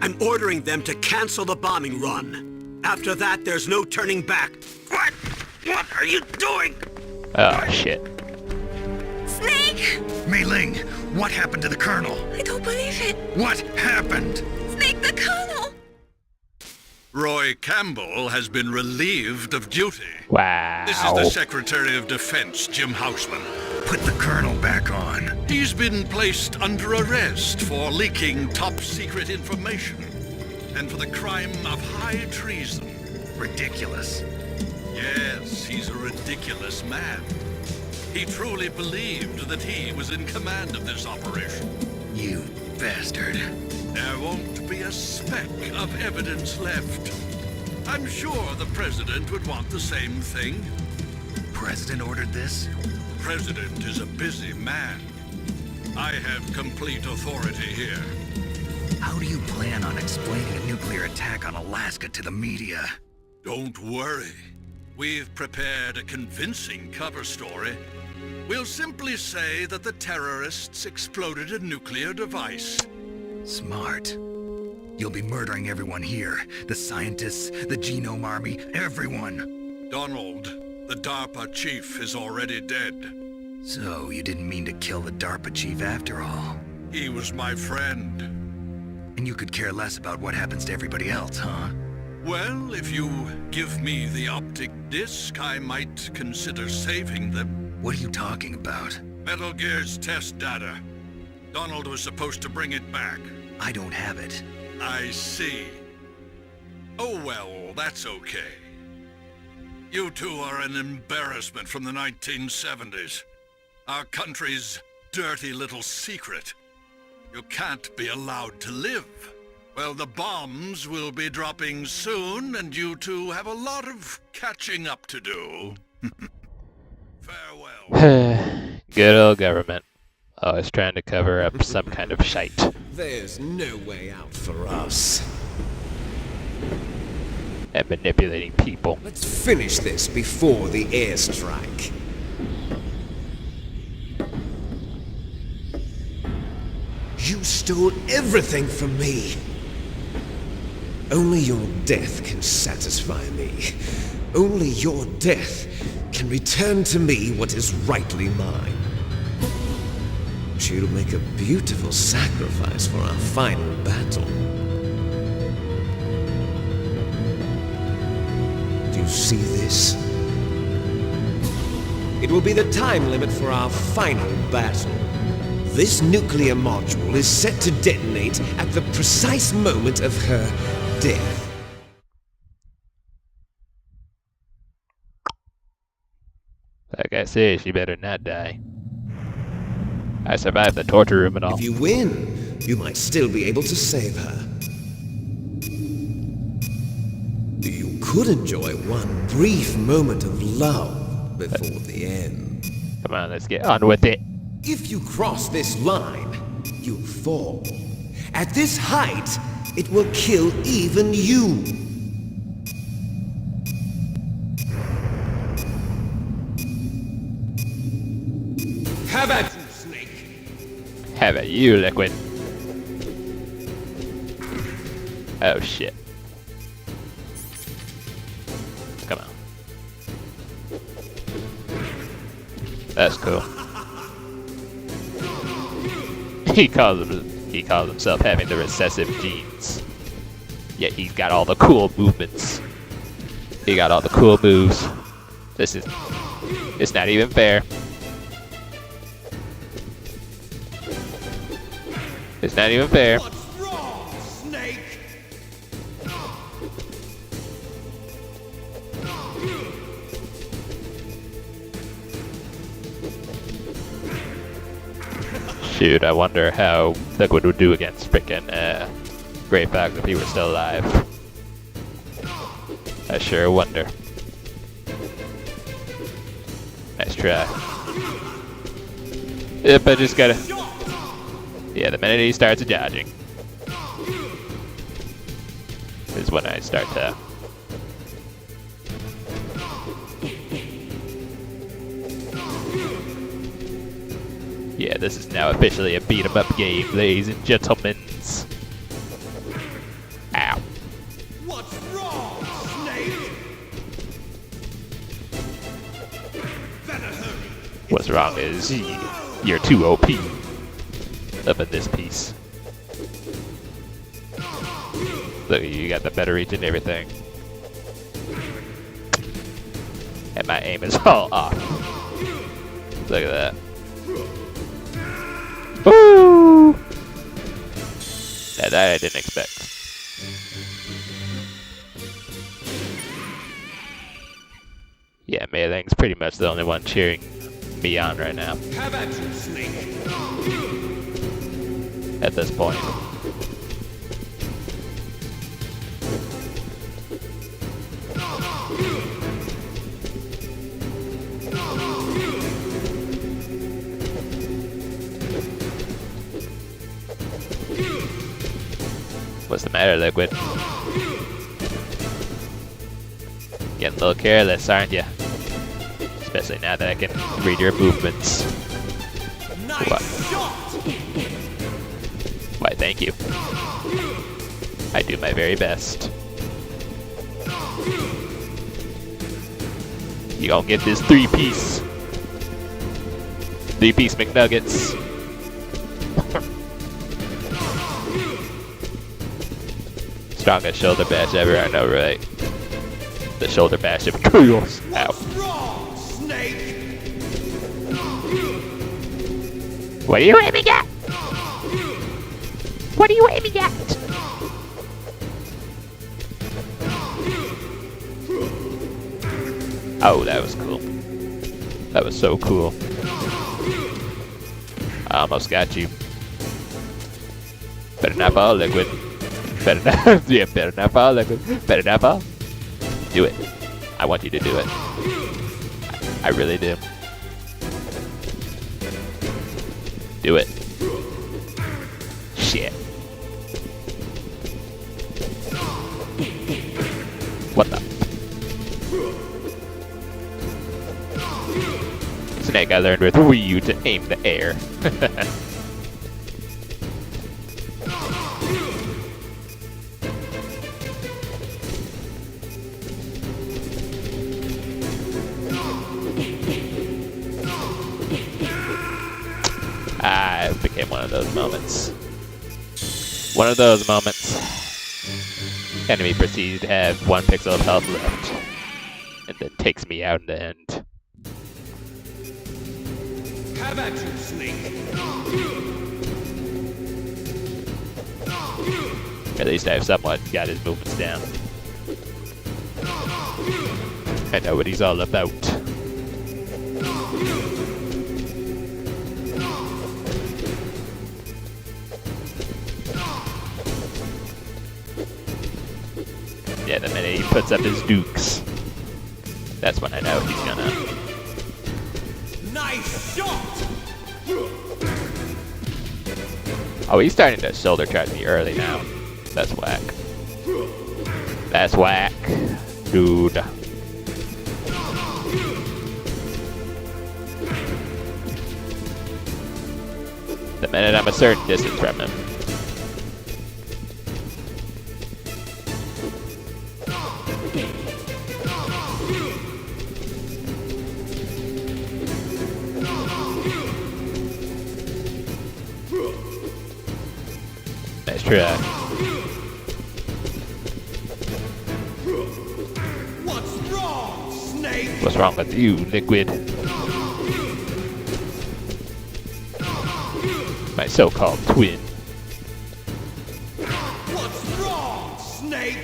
I'm ordering them to cancel the bombing run. After that, there's no turning back. What? What are you doing? Oh, shit. Snake! Mei Ling, what happened to the Colonel? I don't believe it. What happened? Snake, the Colonel! Roy Campbell has been relieved of duty. Wow. This is the Secretary of Defense, Jim Houseman. Put the Colonel back on. He's been placed under arrest for leaking top-secret information and for the crime of high treason. Ridiculous. Yes, he's a ridiculous man. He truly believed that he was in command of this operation. You bastard. There won't be a speck of evidence left. I'm sure the President would want the same thing. President ordered this? The President is a busy man. I have complete authority here. How do you plan on explaining a nuclear attack on Alaska to the media? Don't worry. We've prepared a convincing cover story. We'll simply say that the terrorists exploded a nuclear device. Smart. You'll be murdering everyone here. The scientists, the Genome Army, everyone. Donald, the DARPA chief, is already dead. So, you didn't mean to kill the DARPA chief after all? He was my friend. And you could care less about what happens to everybody else, huh? Well, if you give me the optic disc, I might consider saving them. What are you talking about? Metal Gear's test data. Donald was supposed to bring it back. I don't have it. I see. Oh well, that's okay. You two are an embarrassment from the 1970s. Our country's dirty little secret. You can't be allowed to live. Well, the bombs will be dropping soon, and you two have a lot of catching up to do. Farewell. Good old government. Always trying to cover up some kind of shite. There's no way out for us. And manipulating people. Let's finish this before the airstrike. You stole everything from me. Only your death can satisfy me. Only your death can return to me what is rightly mine. She'll make a beautiful sacrifice for our final battle. Do you see this? It will be the time limit for our final battle. This nuclear module is set to detonate at the precise moment of her death. Like I said, she better not die. I survived the torture room and all. If you win, you might still be able to save her. You could enjoy one brief moment of love before the end. Come on, let's get on with it. If you cross this line, you'll fall. At this height, it will kill even you. Have at you, Snake. Have at you, Liquid. Oh shit. Come on. That's cool. He calls himself having the recessive genes. Yet he's got all the cool movements. He got all the cool moves. It's not even fair. It's not even fair. What's wrong, Snake? Shoot, I wonder how Liquid would do against frickin' Grey Fox if he were still alive. I sure wonder. Nice try. Yep, I just gotta... Yeah, the minute he starts dodging is when I start to... Yeah, this is now officially a beat-em-up game, ladies and gentlemen. Ow. What's wrong, Snake? Better hurry. What's wrong is you're too OP up in this piece. Look, you got the better reach and everything. And my aim is all off. Look at that. Woo! Now that I didn't expect. Yeah, Mei Ling's pretty much the only one cheering me on right now. Have at you, Snake. At this point. What's the matter, Liquid? Getting a little careless, aren't you? Especially now that I can read your movements. Nice shot. Why, thank you. I do my very best. You gonna get this three-piece McNuggets. Strongest shoulder bash ever, I know, right? The shoulder bash of chaos. Ow. What's wrong, Snake? What are you aiming at? What are you aiming at? Oh, that was cool. That was so cool. I almost got you. Better not fall, Liquid. Better not. Yeah, better not fall, Liquid. Better not fall. Do it. I want you to do it. I really do. Do it. Shit. What the? Snake, I learned with Wii U to aim the air. It became one of those moments. One of those moments. Enemy proceeds to have 1 pixel of health left. And then takes me out in the end. Have at you, Snake. At least I've somewhat got his movements down. I know what he's all about. Yeah, the minute he puts up his dukes, that's when I know he's gonna... Nice shot! Oh, he's starting to shoulder charge me early now. That's whack. That's whack, dude. The minute I'm a certain distance from him. truck. What's wrong, Snake? What's wrong with you, Liquid? My so-called twin. What's wrong, Snake?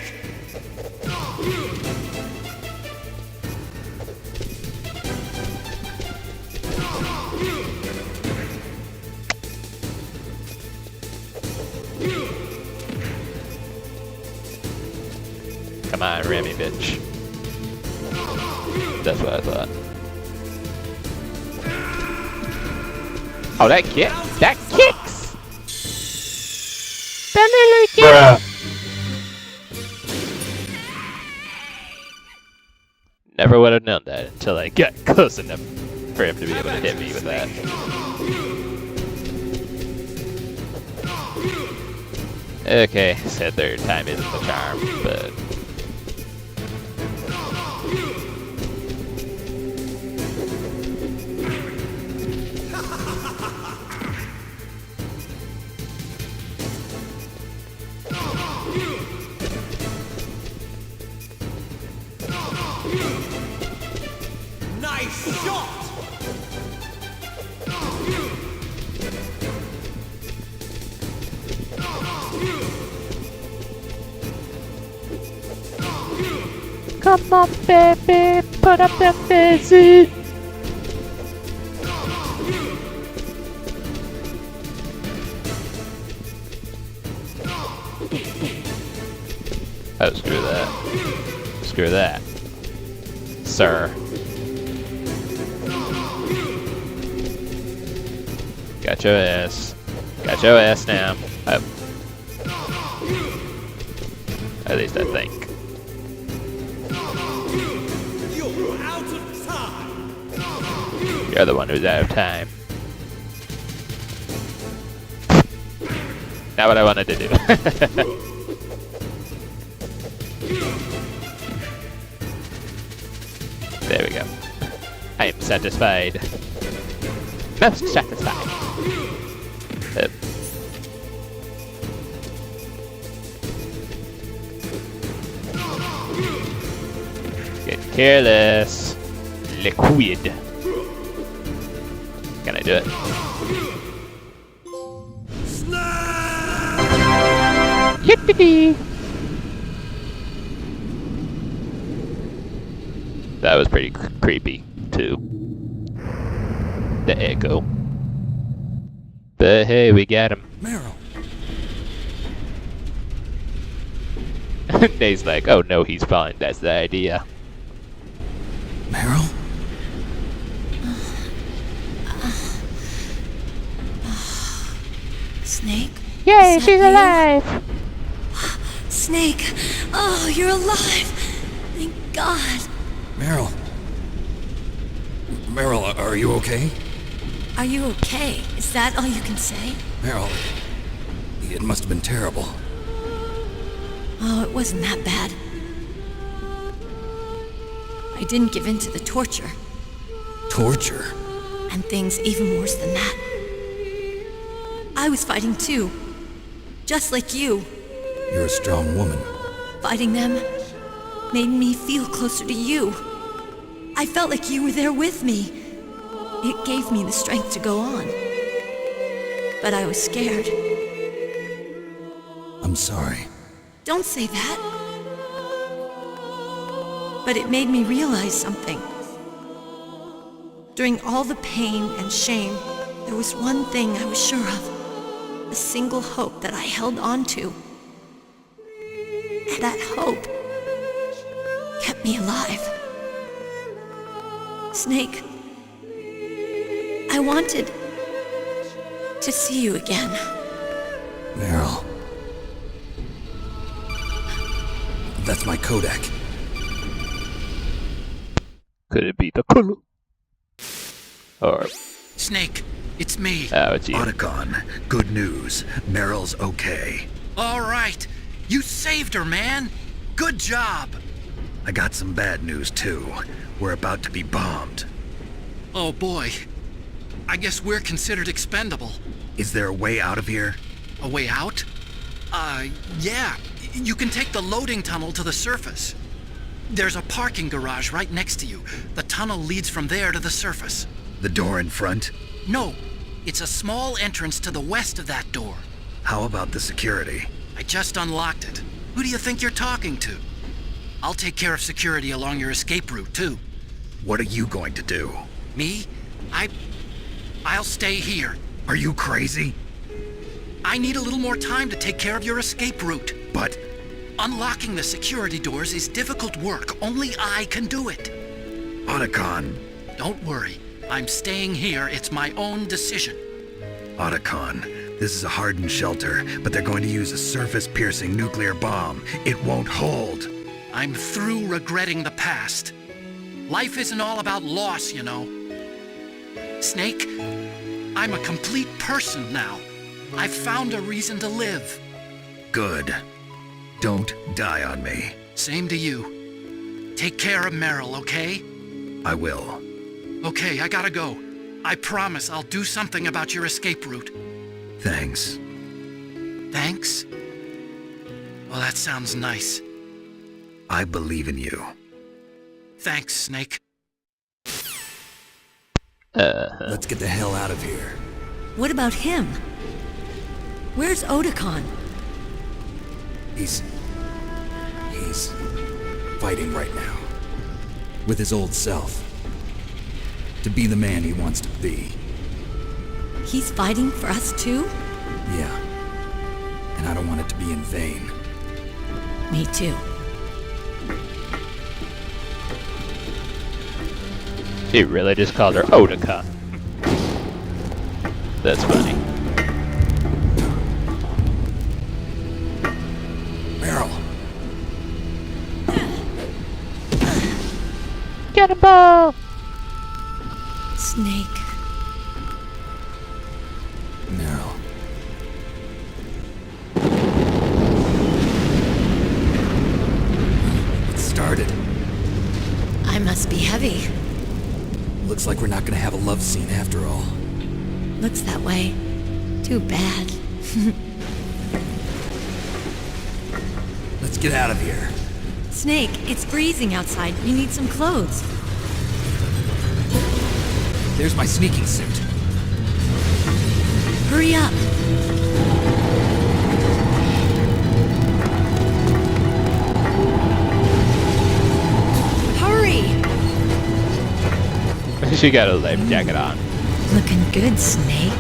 Come on, Remy, bitch. That's what I thought. Oh, that kick! That kicks! That literally kicks! Never would have known that until I got close enough for him to be able to hit me with that. Okay, said third time isn't the charm, but... Nice shot! Come on, baby, put up the visit. Oh, screw that. Screw that. Sir. Got your ass. Got your ass now. Oh. At least I think. You're out of time! You're the one who's out of time. Not what I wanted to do. There we go. I am satisfied. Most satisfied. Get careless. Liquid. Can I do it? Yippee! That was pretty creepy, too. The echo. But hey, we got him. Meryl. Nate's like, oh no, he's fine. That's the idea. Meryl? Snake? Yay, Is that she's you? alive! Snake! Oh, you're alive! Thank God! Meryl. Meryl, are you okay? Are you okay? Is that all you can say? Meryl, it must have been terrible. Oh, it wasn't that bad. I didn't give in to the torture. Torture? And things even worse than that. I was fighting too. Just like you. You're a strong woman. Fighting them made me feel closer to you. I felt like you were there with me. It gave me the strength to go on. But I was scared. I'm sorry. Don't say that. But it made me realize something. During all the pain and shame, there was one thing I was sure of. A single hope that I held on to. And that hope kept me alive. Snake, I wanted to see you again. Meryl. That's my Kodak. Could it be the color? Or... Snake, it's me. Oh, it's you. Otacon, good news. Meryl's okay. All right. You saved her, man. Good job. I got some bad news, too. We're about to be bombed. Oh, boy. I guess we're considered expendable. Is there a way out of here? A way out? Yeah. You can take the loading tunnel to the surface. There's a parking garage right next to you. The tunnel leads from there to the surface. The door in front? No, it's a small entrance to the west of that door. How about the security? I just unlocked it. Who do you think you're talking to? I'll take care of security along your escape route, too. What are you going to do? Me? I'll stay here. Are you crazy? I need a little more time to take care of your escape route. But unlocking the security doors is difficult work. Only I can do it. Otacon. Don't worry. I'm staying here. It's my own decision. Otacon, this is a hardened shelter, but they're going to use a surface-piercing nuclear bomb. It won't hold. I'm through regretting the past. Life isn't all about loss, you know. Snake, I'm a complete person now. I've found a reason to live. Good. Don't die on me. Same to you. Take care of Meryl, okay? I will. Okay, I gotta go. I promise I'll do something about your escape route. Thanks. Thanks? Well, that sounds nice. I believe in you. Thanks, Snake. Let's get the hell out of here. What about him? Where's Otacon? He's fighting right now. With his old self. To be the man he wants to be. He's fighting for us too? Yeah. And I don't want it to be in vain. Me too. He really just called her Otacon. That's funny. Meryl. Get a ball! Snake. Meryl. It started. I must be heavy. Looks like we're not gonna have a love scene after all. Looks that way. Too bad. Let's get out of here. Snake, it's freezing outside. You need some clothes. There's my sneaking suit. Hurry up. Hurry! She got a life jacket on. Looking good, Snake.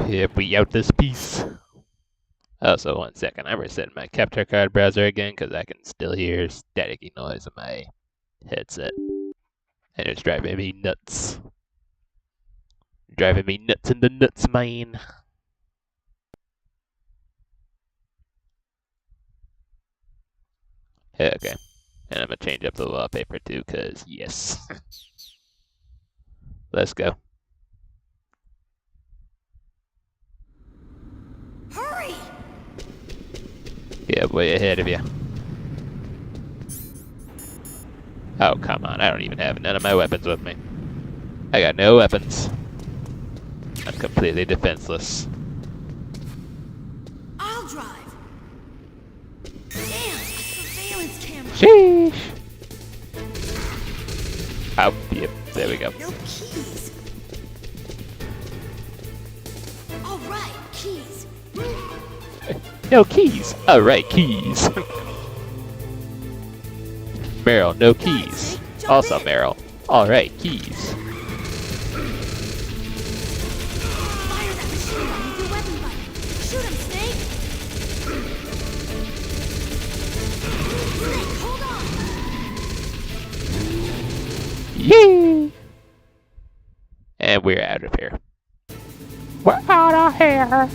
Yep, we out this piece. Also, 1 second, I'm resetting my capture card browser again because I can still hear staticky noise in my headset. And it's driving me nuts. Driving me nuts in the nuts, man. Okay. And I'm gonna change up the wallpaper too, cause yes. Let's go. Hurry! Yeah, way ahead of you. Oh, come on. I don't even have none of my weapons with me. I got no weapons. I'm completely defenseless. I'll drive. Damn, a surveillance camera. Sheesh! Oh, yep, there we go. No keys. All right, keys. No keys! Alright, keys. Meryl, no keys. Also Meryl. Alright, keys. Fire that machine gun with your weapon button. Shoot him, Snake. Snake, hold on. Yee! And we're out of here. We're out of here!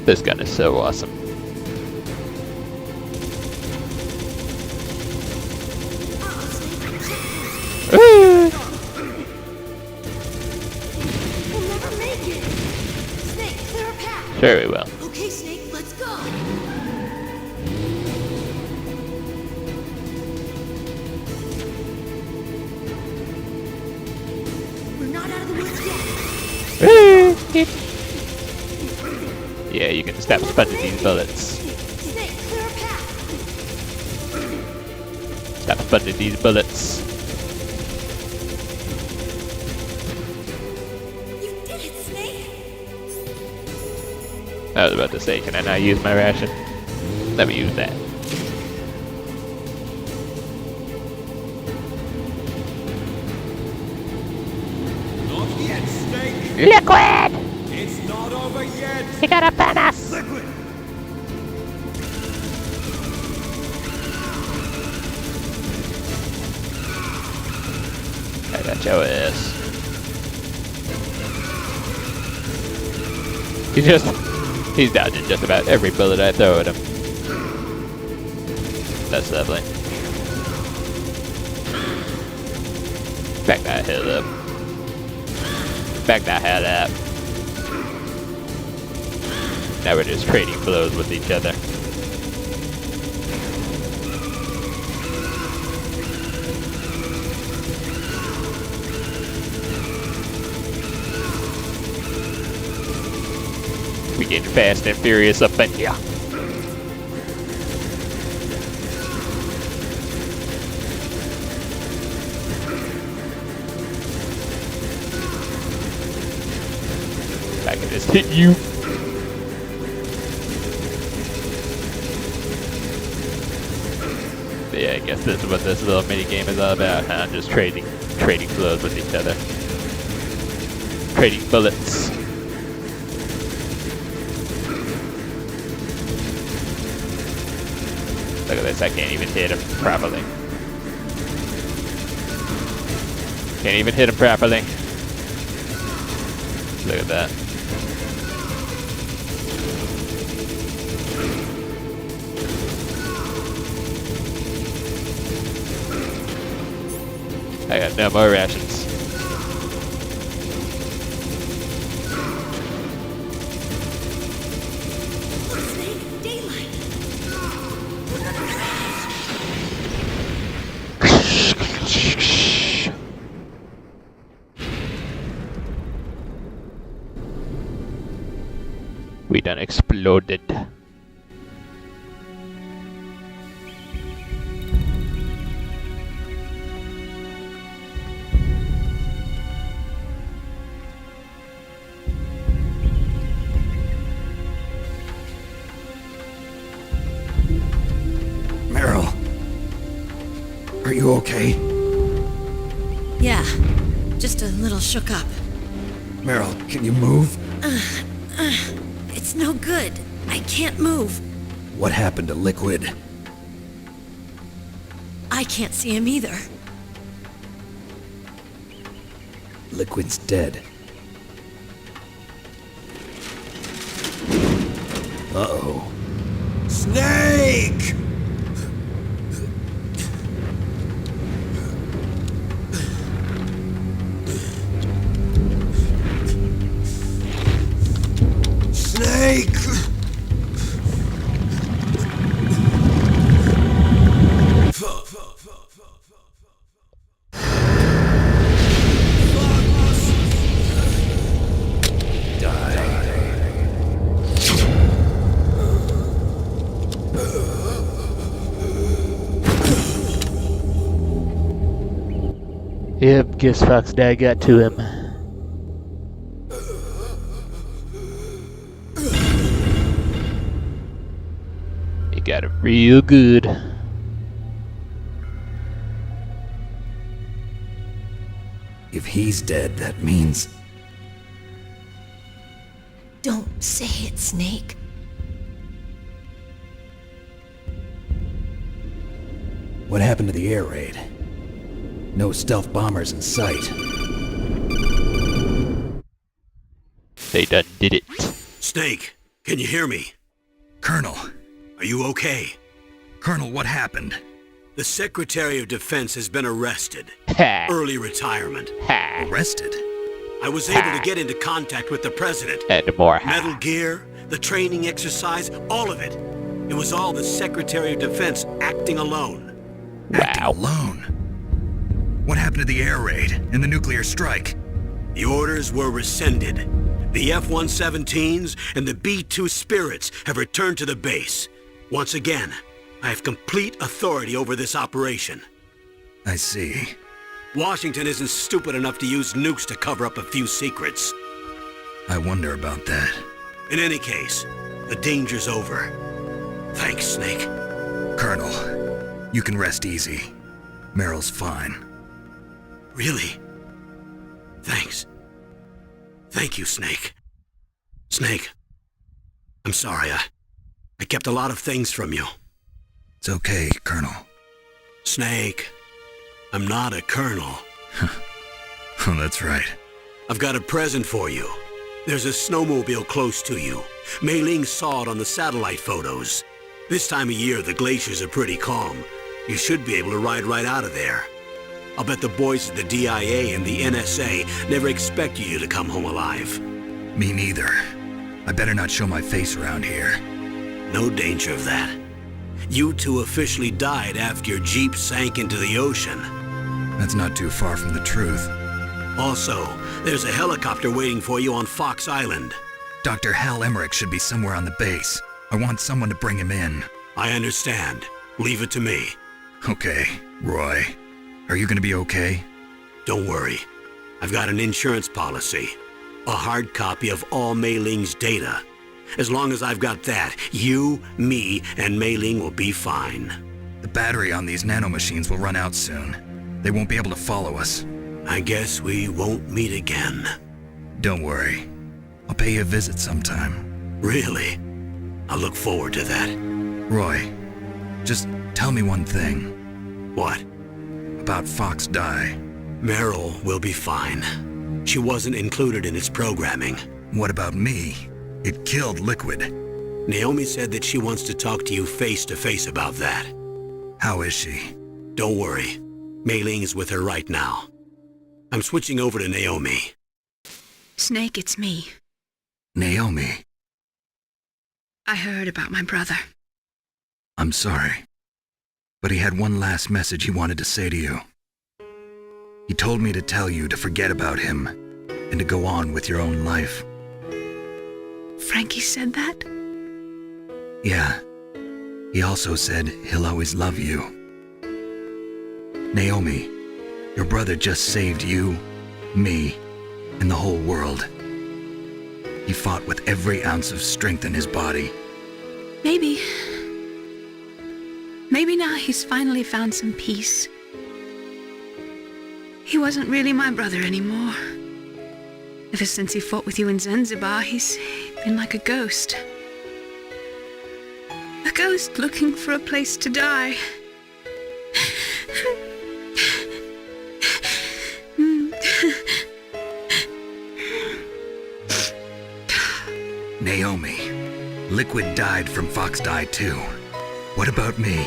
This gun is so awesome. We'll never make it. Snake, clear a path. Sure we will. Okay, Snake, let's go. not out of the woods yet. Yeah, you can stop sponging these bullets. Snake, clear a path. Stop sponging these bullets. You did it, Snake. I was about to say, can I not use my ration? Let me use that. Not yet, Snake. Liquid! It's not over yet. He got a burn us! Liquid. I got your ass. He's dodging just about every bullet I throw at him. That's lovely. Back that hell up. Back that hell up. Now we're just trading blows with each other. We getting fast and furious up in here. I can just hit you. But yeah, I guess this is what this little mini game is all about, huh? Just trading blows with each other. Trading bullets. Look at this, I can't even hit him properly. Can't even hit him properly. Look at that. I got no more rations. Snake, daylight. We done exploded. Meryl. Are you okay? Yeah, just a little shook up. Meryl, can you move? It's no good. I can't move. What happened to Liquid? I can't see him either. Liquid's dead. Uh-oh. Snake! Snake! Yep, guess Fox Dad got to him. He got him real good. If he's dead, that means... Don't say it, Snake. What happened to the air raid? No stealth bombers in sight. They done did it. Snake, can you hear me? Colonel. Are you okay? Colonel, what happened? The Secretary of Defense has been arrested. Early retirement. Arrested? I was able to get into contact with the President. And more. Metal Gear, the training exercise, all of it. It was all the Secretary of Defense acting alone. Acting alone? What happened to the air raid and the nuclear strike? The orders were rescinded. The F-117s and the B-2 Spirits have returned to the base. Once again, I have complete authority over this operation. I see. Washington isn't stupid enough to use nukes to cover up a few secrets. I wonder about that. In any case, the danger's over. Thanks, Snake. Colonel, you can rest easy. Meryl's fine. Really? Thanks. Thank you, Snake. Snake, I'm sorry. I kept a lot of things from you. It's okay, Colonel. Snake, I'm not a colonel. Oh, that's right. I've got a present for you. There's a snowmobile close to you. Mei Ling saw it on the satellite photos. This time of year, the glaciers are pretty calm. You should be able to ride right out of there. I'll bet the boys at the DIA and the NSA never expected you to come home alive. Me neither. I better not show my face around here. No danger of that. You two officially died after your Jeep sank into the ocean. That's not too far from the truth. Also, there's a helicopter waiting for you on Fox Island. Dr. Hal Emmerich should be somewhere on the base. I want someone to bring him in. I understand. Leave it to me. Okay, Roy. Are you gonna be okay? Don't worry. I've got an insurance policy. A hard copy of all Mei Ling's data. As long as I've got that, you, me, and Mei Ling will be fine. The battery on these nanomachines will run out soon. They won't be able to follow us. I guess we won't meet again. Don't worry. I'll pay you a visit sometime. Really? I'll look forward to that. Roy, just tell me one thing. What? About Fox Die. Meryl will be fine. She wasn't included in its programming. What about me? It killed Liquid. Naomi said that she wants to talk to you face to face about that. How is she? Don't worry. Mei Ling is with her right now. I'm switching over to Naomi. Snake, it's me. Naomi. I heard about my brother. I'm sorry. But he had one last message he wanted to say to you. He told me to tell you to forget about him and to go on with your own life. Frankie said that? Yeah. He also said he'll always love you. Naomi, your brother just saved you, me, and the whole world. He fought with every ounce of strength in his body. Maybe. Maybe now he's finally found some peace. He wasn't really my brother anymore. Ever since he fought with you in Zanzibar, he's been like a ghost. A ghost looking for a place to die. Naomi, Liquid died from Fox Die too. What about me?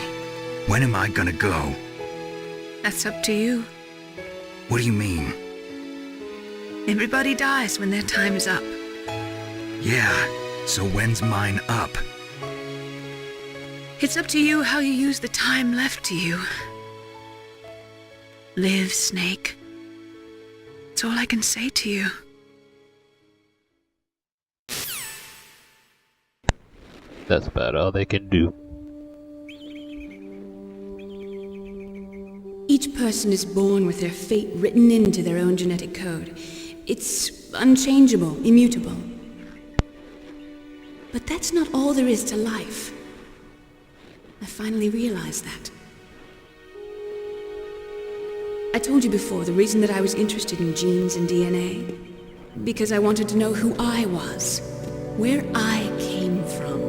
When am I gonna go? That's up to you. What do you mean? Everybody dies when their time is up. Yeah, so when's mine up? It's up to you how you use the time left to you. Live, Snake. That's all I can say to you. That's about all they can do. Each person is born with their fate written into their own genetic code. It's unchangeable, immutable. But that's not all there is to life. I finally realized that. I told you before the reason that I was interested in genes and DNA. Because I wanted to know who I was, where I came from.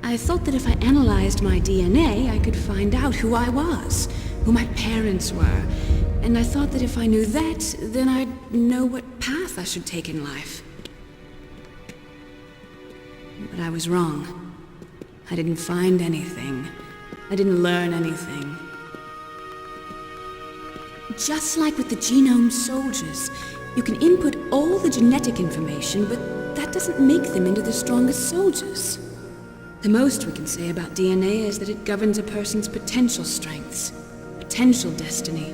I thought that if I analyzed my DNA, I could find out who I was, who my parents were, and I thought that if I knew that, then I'd know what path I should take in life. But I was wrong. I didn't find anything. I didn't learn anything. Just like with the genome soldiers, you can input all the genetic information, but that doesn't make them into the strongest soldiers. The most we can say about DNA is that it governs a person's potential strengths, potential destiny.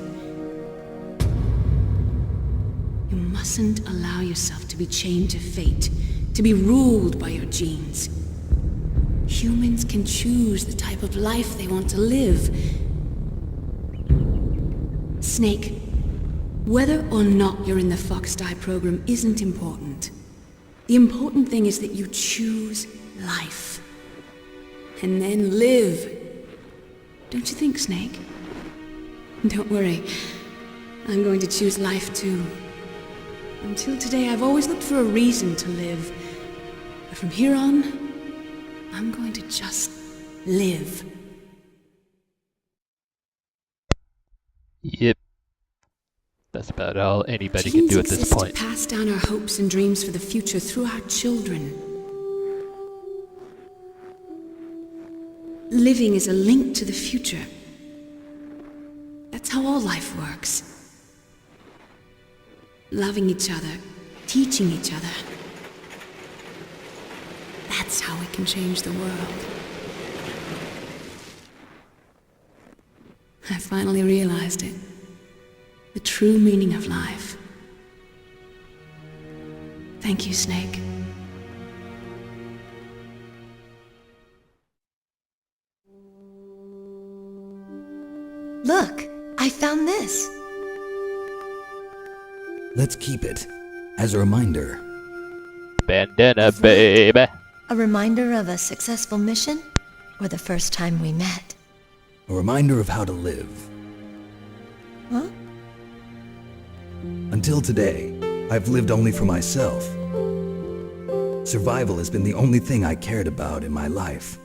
mustn't allow yourself to be chained to fate, to be ruled by your genes. Humans can choose the type of life they want to live. Snake, whether or not you're in the Fox-Die program isn't important. The important thing is that you choose life. And then live. Don't you think, Snake? Don't worry. I'm going to choose life too. Until today, I've always looked for a reason to live. But from here on, I'm going to just live. Yep. That's about all anybody can do at this point. To pass down our hopes and dreams for the future through our children. Living is a link to the future. That's how all life works. Loving each other, teaching each other. That's how we can change the world. I finally realized it. The true meaning of life. Thank you, Snake. Look, I found this. Let's keep it as a reminder. Bandana, baby. A reminder of a successful mission, or the first time we met? A reminder of how to live. Huh? Until today, I've lived only for myself. Survival has been the only thing I cared about in my life.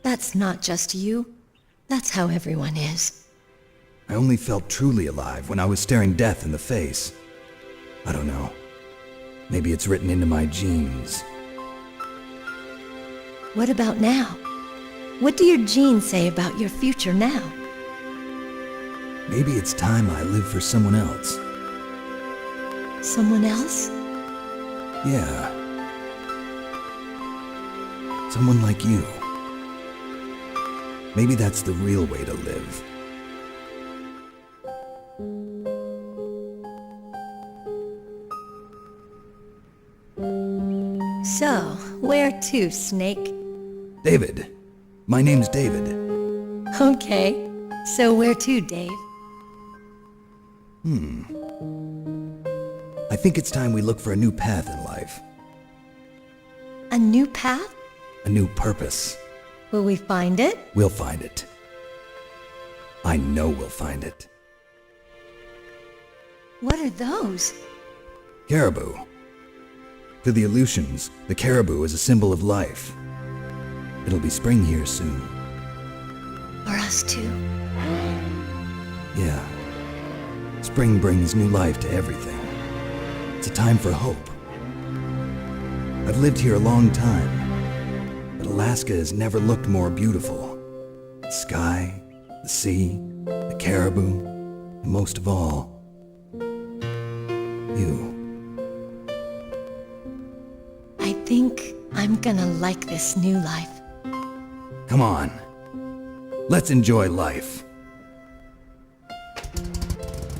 That's not just you. That's how everyone is. I only felt truly alive when I was staring death in the face. I don't know. Maybe it's written into my genes. What about now? What do your genes say about your future now? Maybe it's time I live for someone else. Someone else? Yeah. Someone like you. Maybe that's the real way to live. So, where to, Snake? David. My name's David. Okay. So where to, Dave? I think it's time we look for a new path in life. A new path? A new purpose. Will we find it? We'll find it. I know we'll find it. What are those? Caribou. To the Aleutians, the caribou is a symbol of life. It'll be spring here soon. For us too? Yeah. Spring brings new life to everything. It's a time for hope. I've lived here a long time, but Alaska has never looked more beautiful. The sky, the sea, the caribou, and most of all, you. I think I'm gonna like this new life. Come on. Let's enjoy life.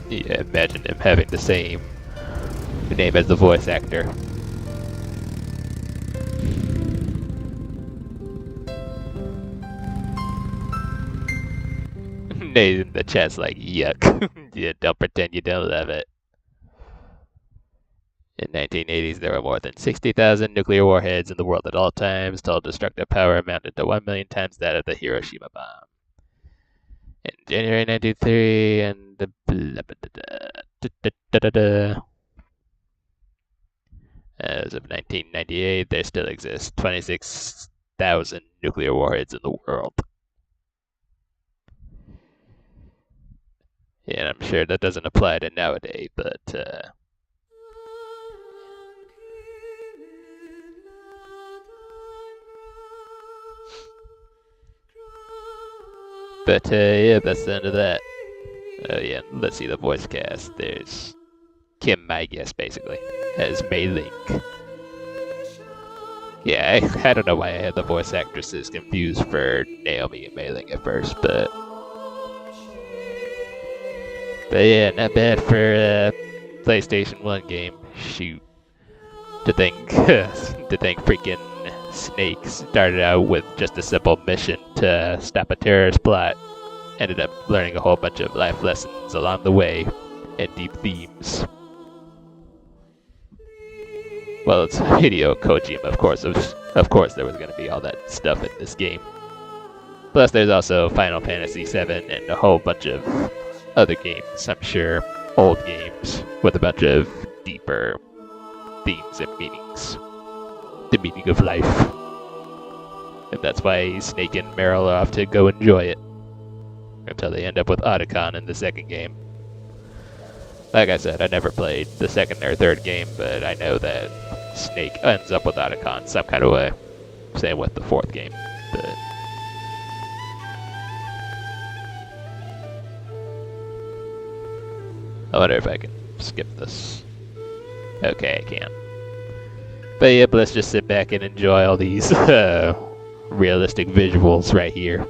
Yeah, imagine him having the same name as the voice actor. Nate in the chat's like, yuck. Yeah, don't pretend you don't love it. In 1980s, there were more than 60,000 nuclear warheads in the world at all times. Total destructive power amounted to 1 million times that of the Hiroshima bomb. In January 1993, and the as of 1998, there still exist 26,000 nuclear warheads in the world. Yeah, and I'm sure that doesn't apply to nowadays, but yeah, that's the end of that. Oh yeah, let's see the voice cast. There's Kim, I guess, basically, as Mei Link. Yeah, I don't know why I had the voice actresses confused for Naomi and Mei Ling at first, but yeah, not bad for PlayStation 1 game. Shoot. To think, freaking Snake started out with just a simple mission to stop a terrorist plot. Ended up learning a whole bunch of life lessons along the way and deep themes. Well, it's Hideo Kojima, of course there was going to be all that stuff in this game. Plus, there's also Final Fantasy VII and a whole bunch of other games, I'm sure, old games, with a bunch of deeper themes and meanings. The meaning of life. And that's why Snake and Meryl are off to go enjoy it. Until they end up with Otacon in the second game. Like I said, I never played the second or third game, but I know that Snake ends up with Otacon some kind of way. Same with the fourth game. But I wonder if I can skip this. Okay, I can. But yep, let's just sit back and enjoy all these realistic visuals right here.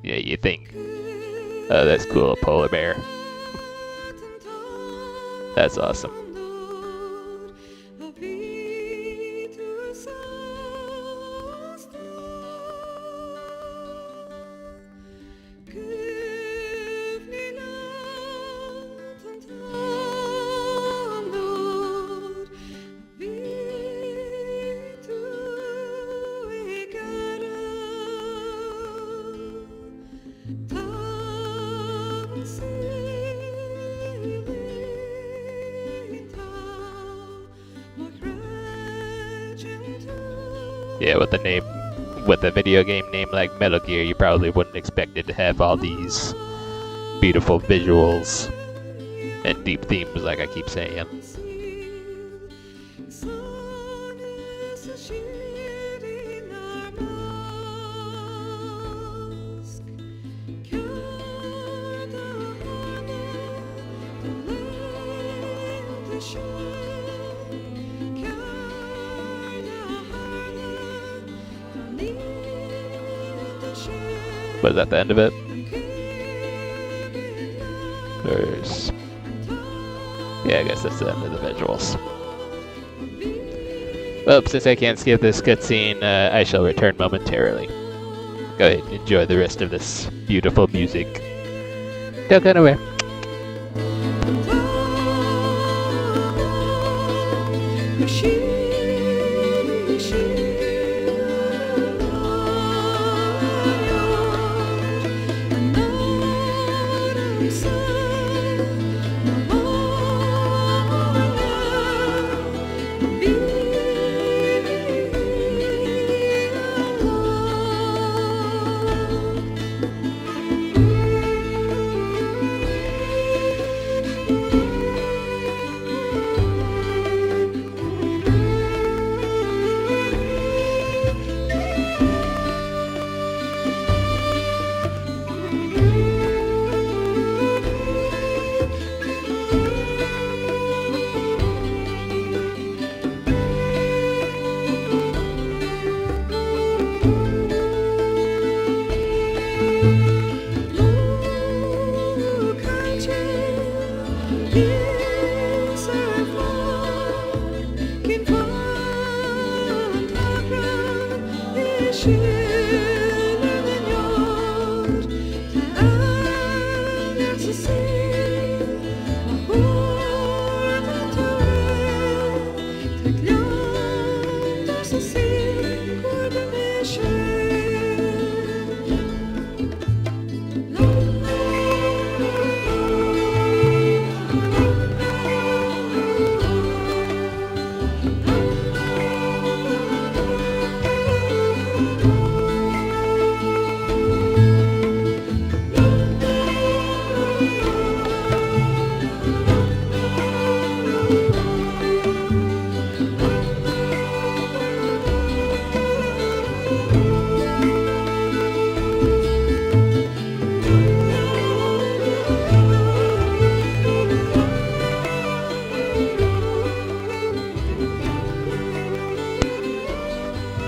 Yeah, you think, oh, that's cool, a polar bear. That's awesome. Yeah, with a video game name like Metal Gear, you probably wouldn't expect it to have all these beautiful visuals and deep themes, like I keep saying. Was that the end of it? There's... Yeah, I guess that's the end of the visuals. Well, since I can't skip this cutscene, I shall return momentarily. Go ahead and enjoy the rest of this beautiful music. Don't go nowhere.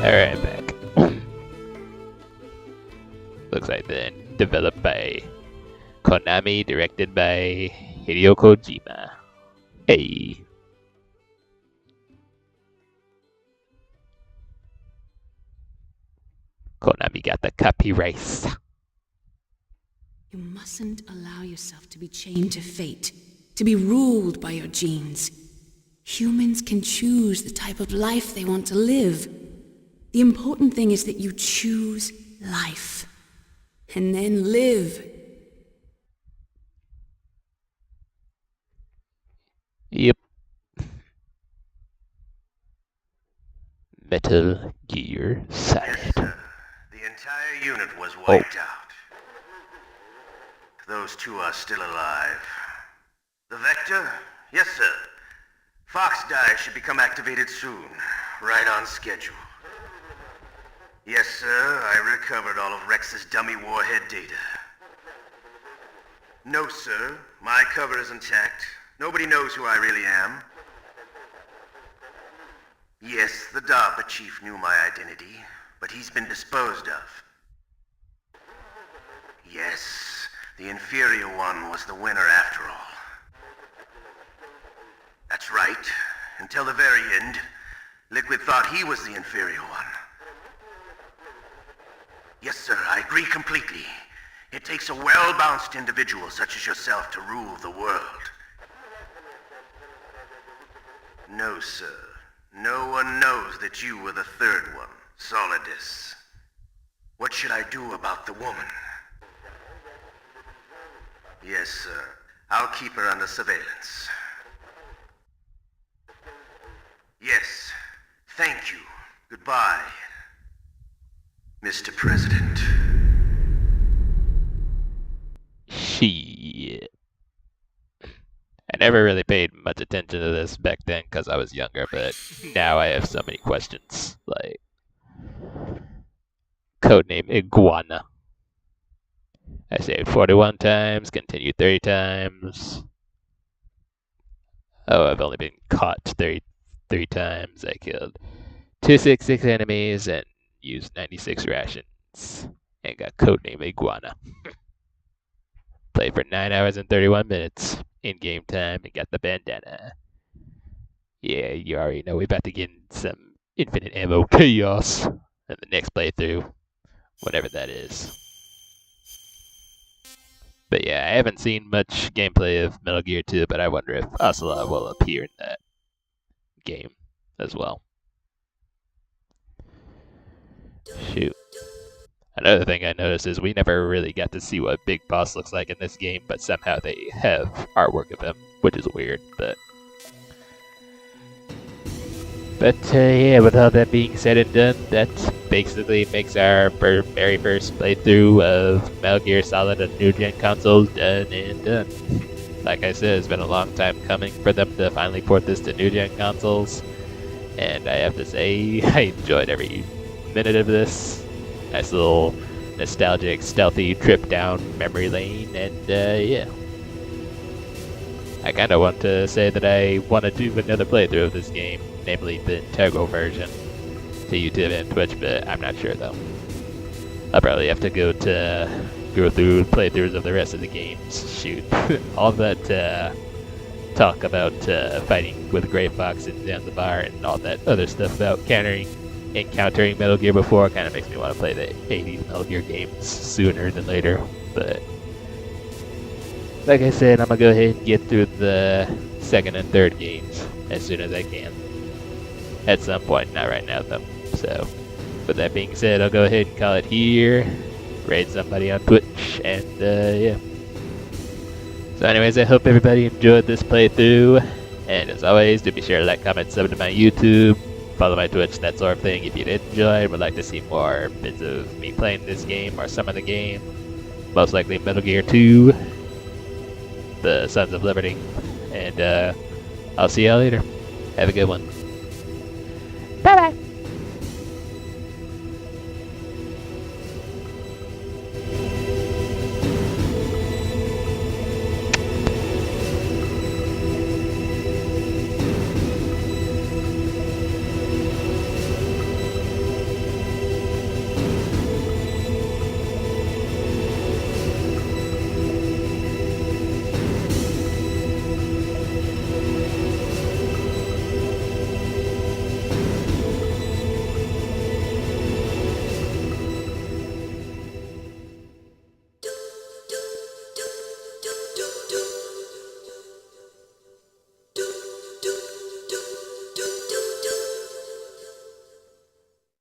Alright, back. Looks like then developed by Konami, directed by Hideo Kojima. Hey. Konami got the copyrights. You mustn't allow yourself to be chained to fate, to be ruled by your genes. Humans can choose the type of life they want to live. The important thing is that you choose life. And then live. Yep. Metal Gear Solid. The entire unit was wiped out. Those two are still alive. The Vector? Yes, sir. Fox Die should become activated soon. Right on schedule. Yes, sir. I recovered all of Rex's dummy warhead data. No, sir. My cover is intact. Nobody knows who I really am. Yes, the DARPA chief knew my identity, but he's been disposed of. Yes, the inferior one was the winner after all. That's right. Until the very end, Liquid thought he was the inferior one. Yes, sir, I agree completely. It takes a well-balanced individual such as yourself to rule the world. No, sir. No one knows that you were the third one, Solidus. What should I do about the woman? Yes, sir. I'll keep her under surveillance. Yes. Thank you. Goodbye, Mr. President. Shit. I never really paid much attention to this back then because I was younger, but now I have so many questions. Like, codename Iguana. I saved 41 times, continued 30 times. Oh, I've only been caught 33 times. I killed 266 enemies and used 96 rations. And got codename Iguana. Played for 9 hours and 31 minutes in game time and got the bandana. Yeah, you already know we're about to get in some infinite ammo chaos in the next playthrough. Whatever that is. But yeah, I haven't seen much gameplay of Metal Gear 2, but I wonder if Ocelot will appear in that game as well. Shoot. Another thing I noticed is we never really got to see what Big Boss looks like in this game, but somehow they have artwork of him, which is weird, but... yeah, with all that being said and done, that basically makes our very first playthrough of Metal Gear Solid on New Gen consoles done and done. Like I said, it's been a long time coming for them to finally port this to New Gen consoles, and I have to say, I enjoyed every minute of this. Nice little nostalgic, stealthy trip down memory lane, and yeah. I kind of want to say that I want to do another playthrough of this game, namely the integral version, to YouTube and Twitch, but I'm not sure though. I'll probably have to go through playthroughs of the rest of the games. Shoot, all that talk about fighting with Grey Fox and Zanzibar and all that other stuff about encountering Metal Gear before kind of makes me want to play the 80s Metal Gear games sooner than later, but like I said, I'm gonna go ahead and get through the second and third games as soon as I can. At some point, not right now though. So, with that being said, I'll go ahead and call it here, raid somebody on Twitch, and yeah. So anyways, I hope everybody enjoyed this playthrough, and as always, do be sure to like, comment, sub to my YouTube, follow my Twitch, that sort of thing if you did enjoy and would like to see more bits of me playing this game or some of the game. Most likely Metal Gear 2, the Sons of Liberty, and I'll see y'all later. Have a good one.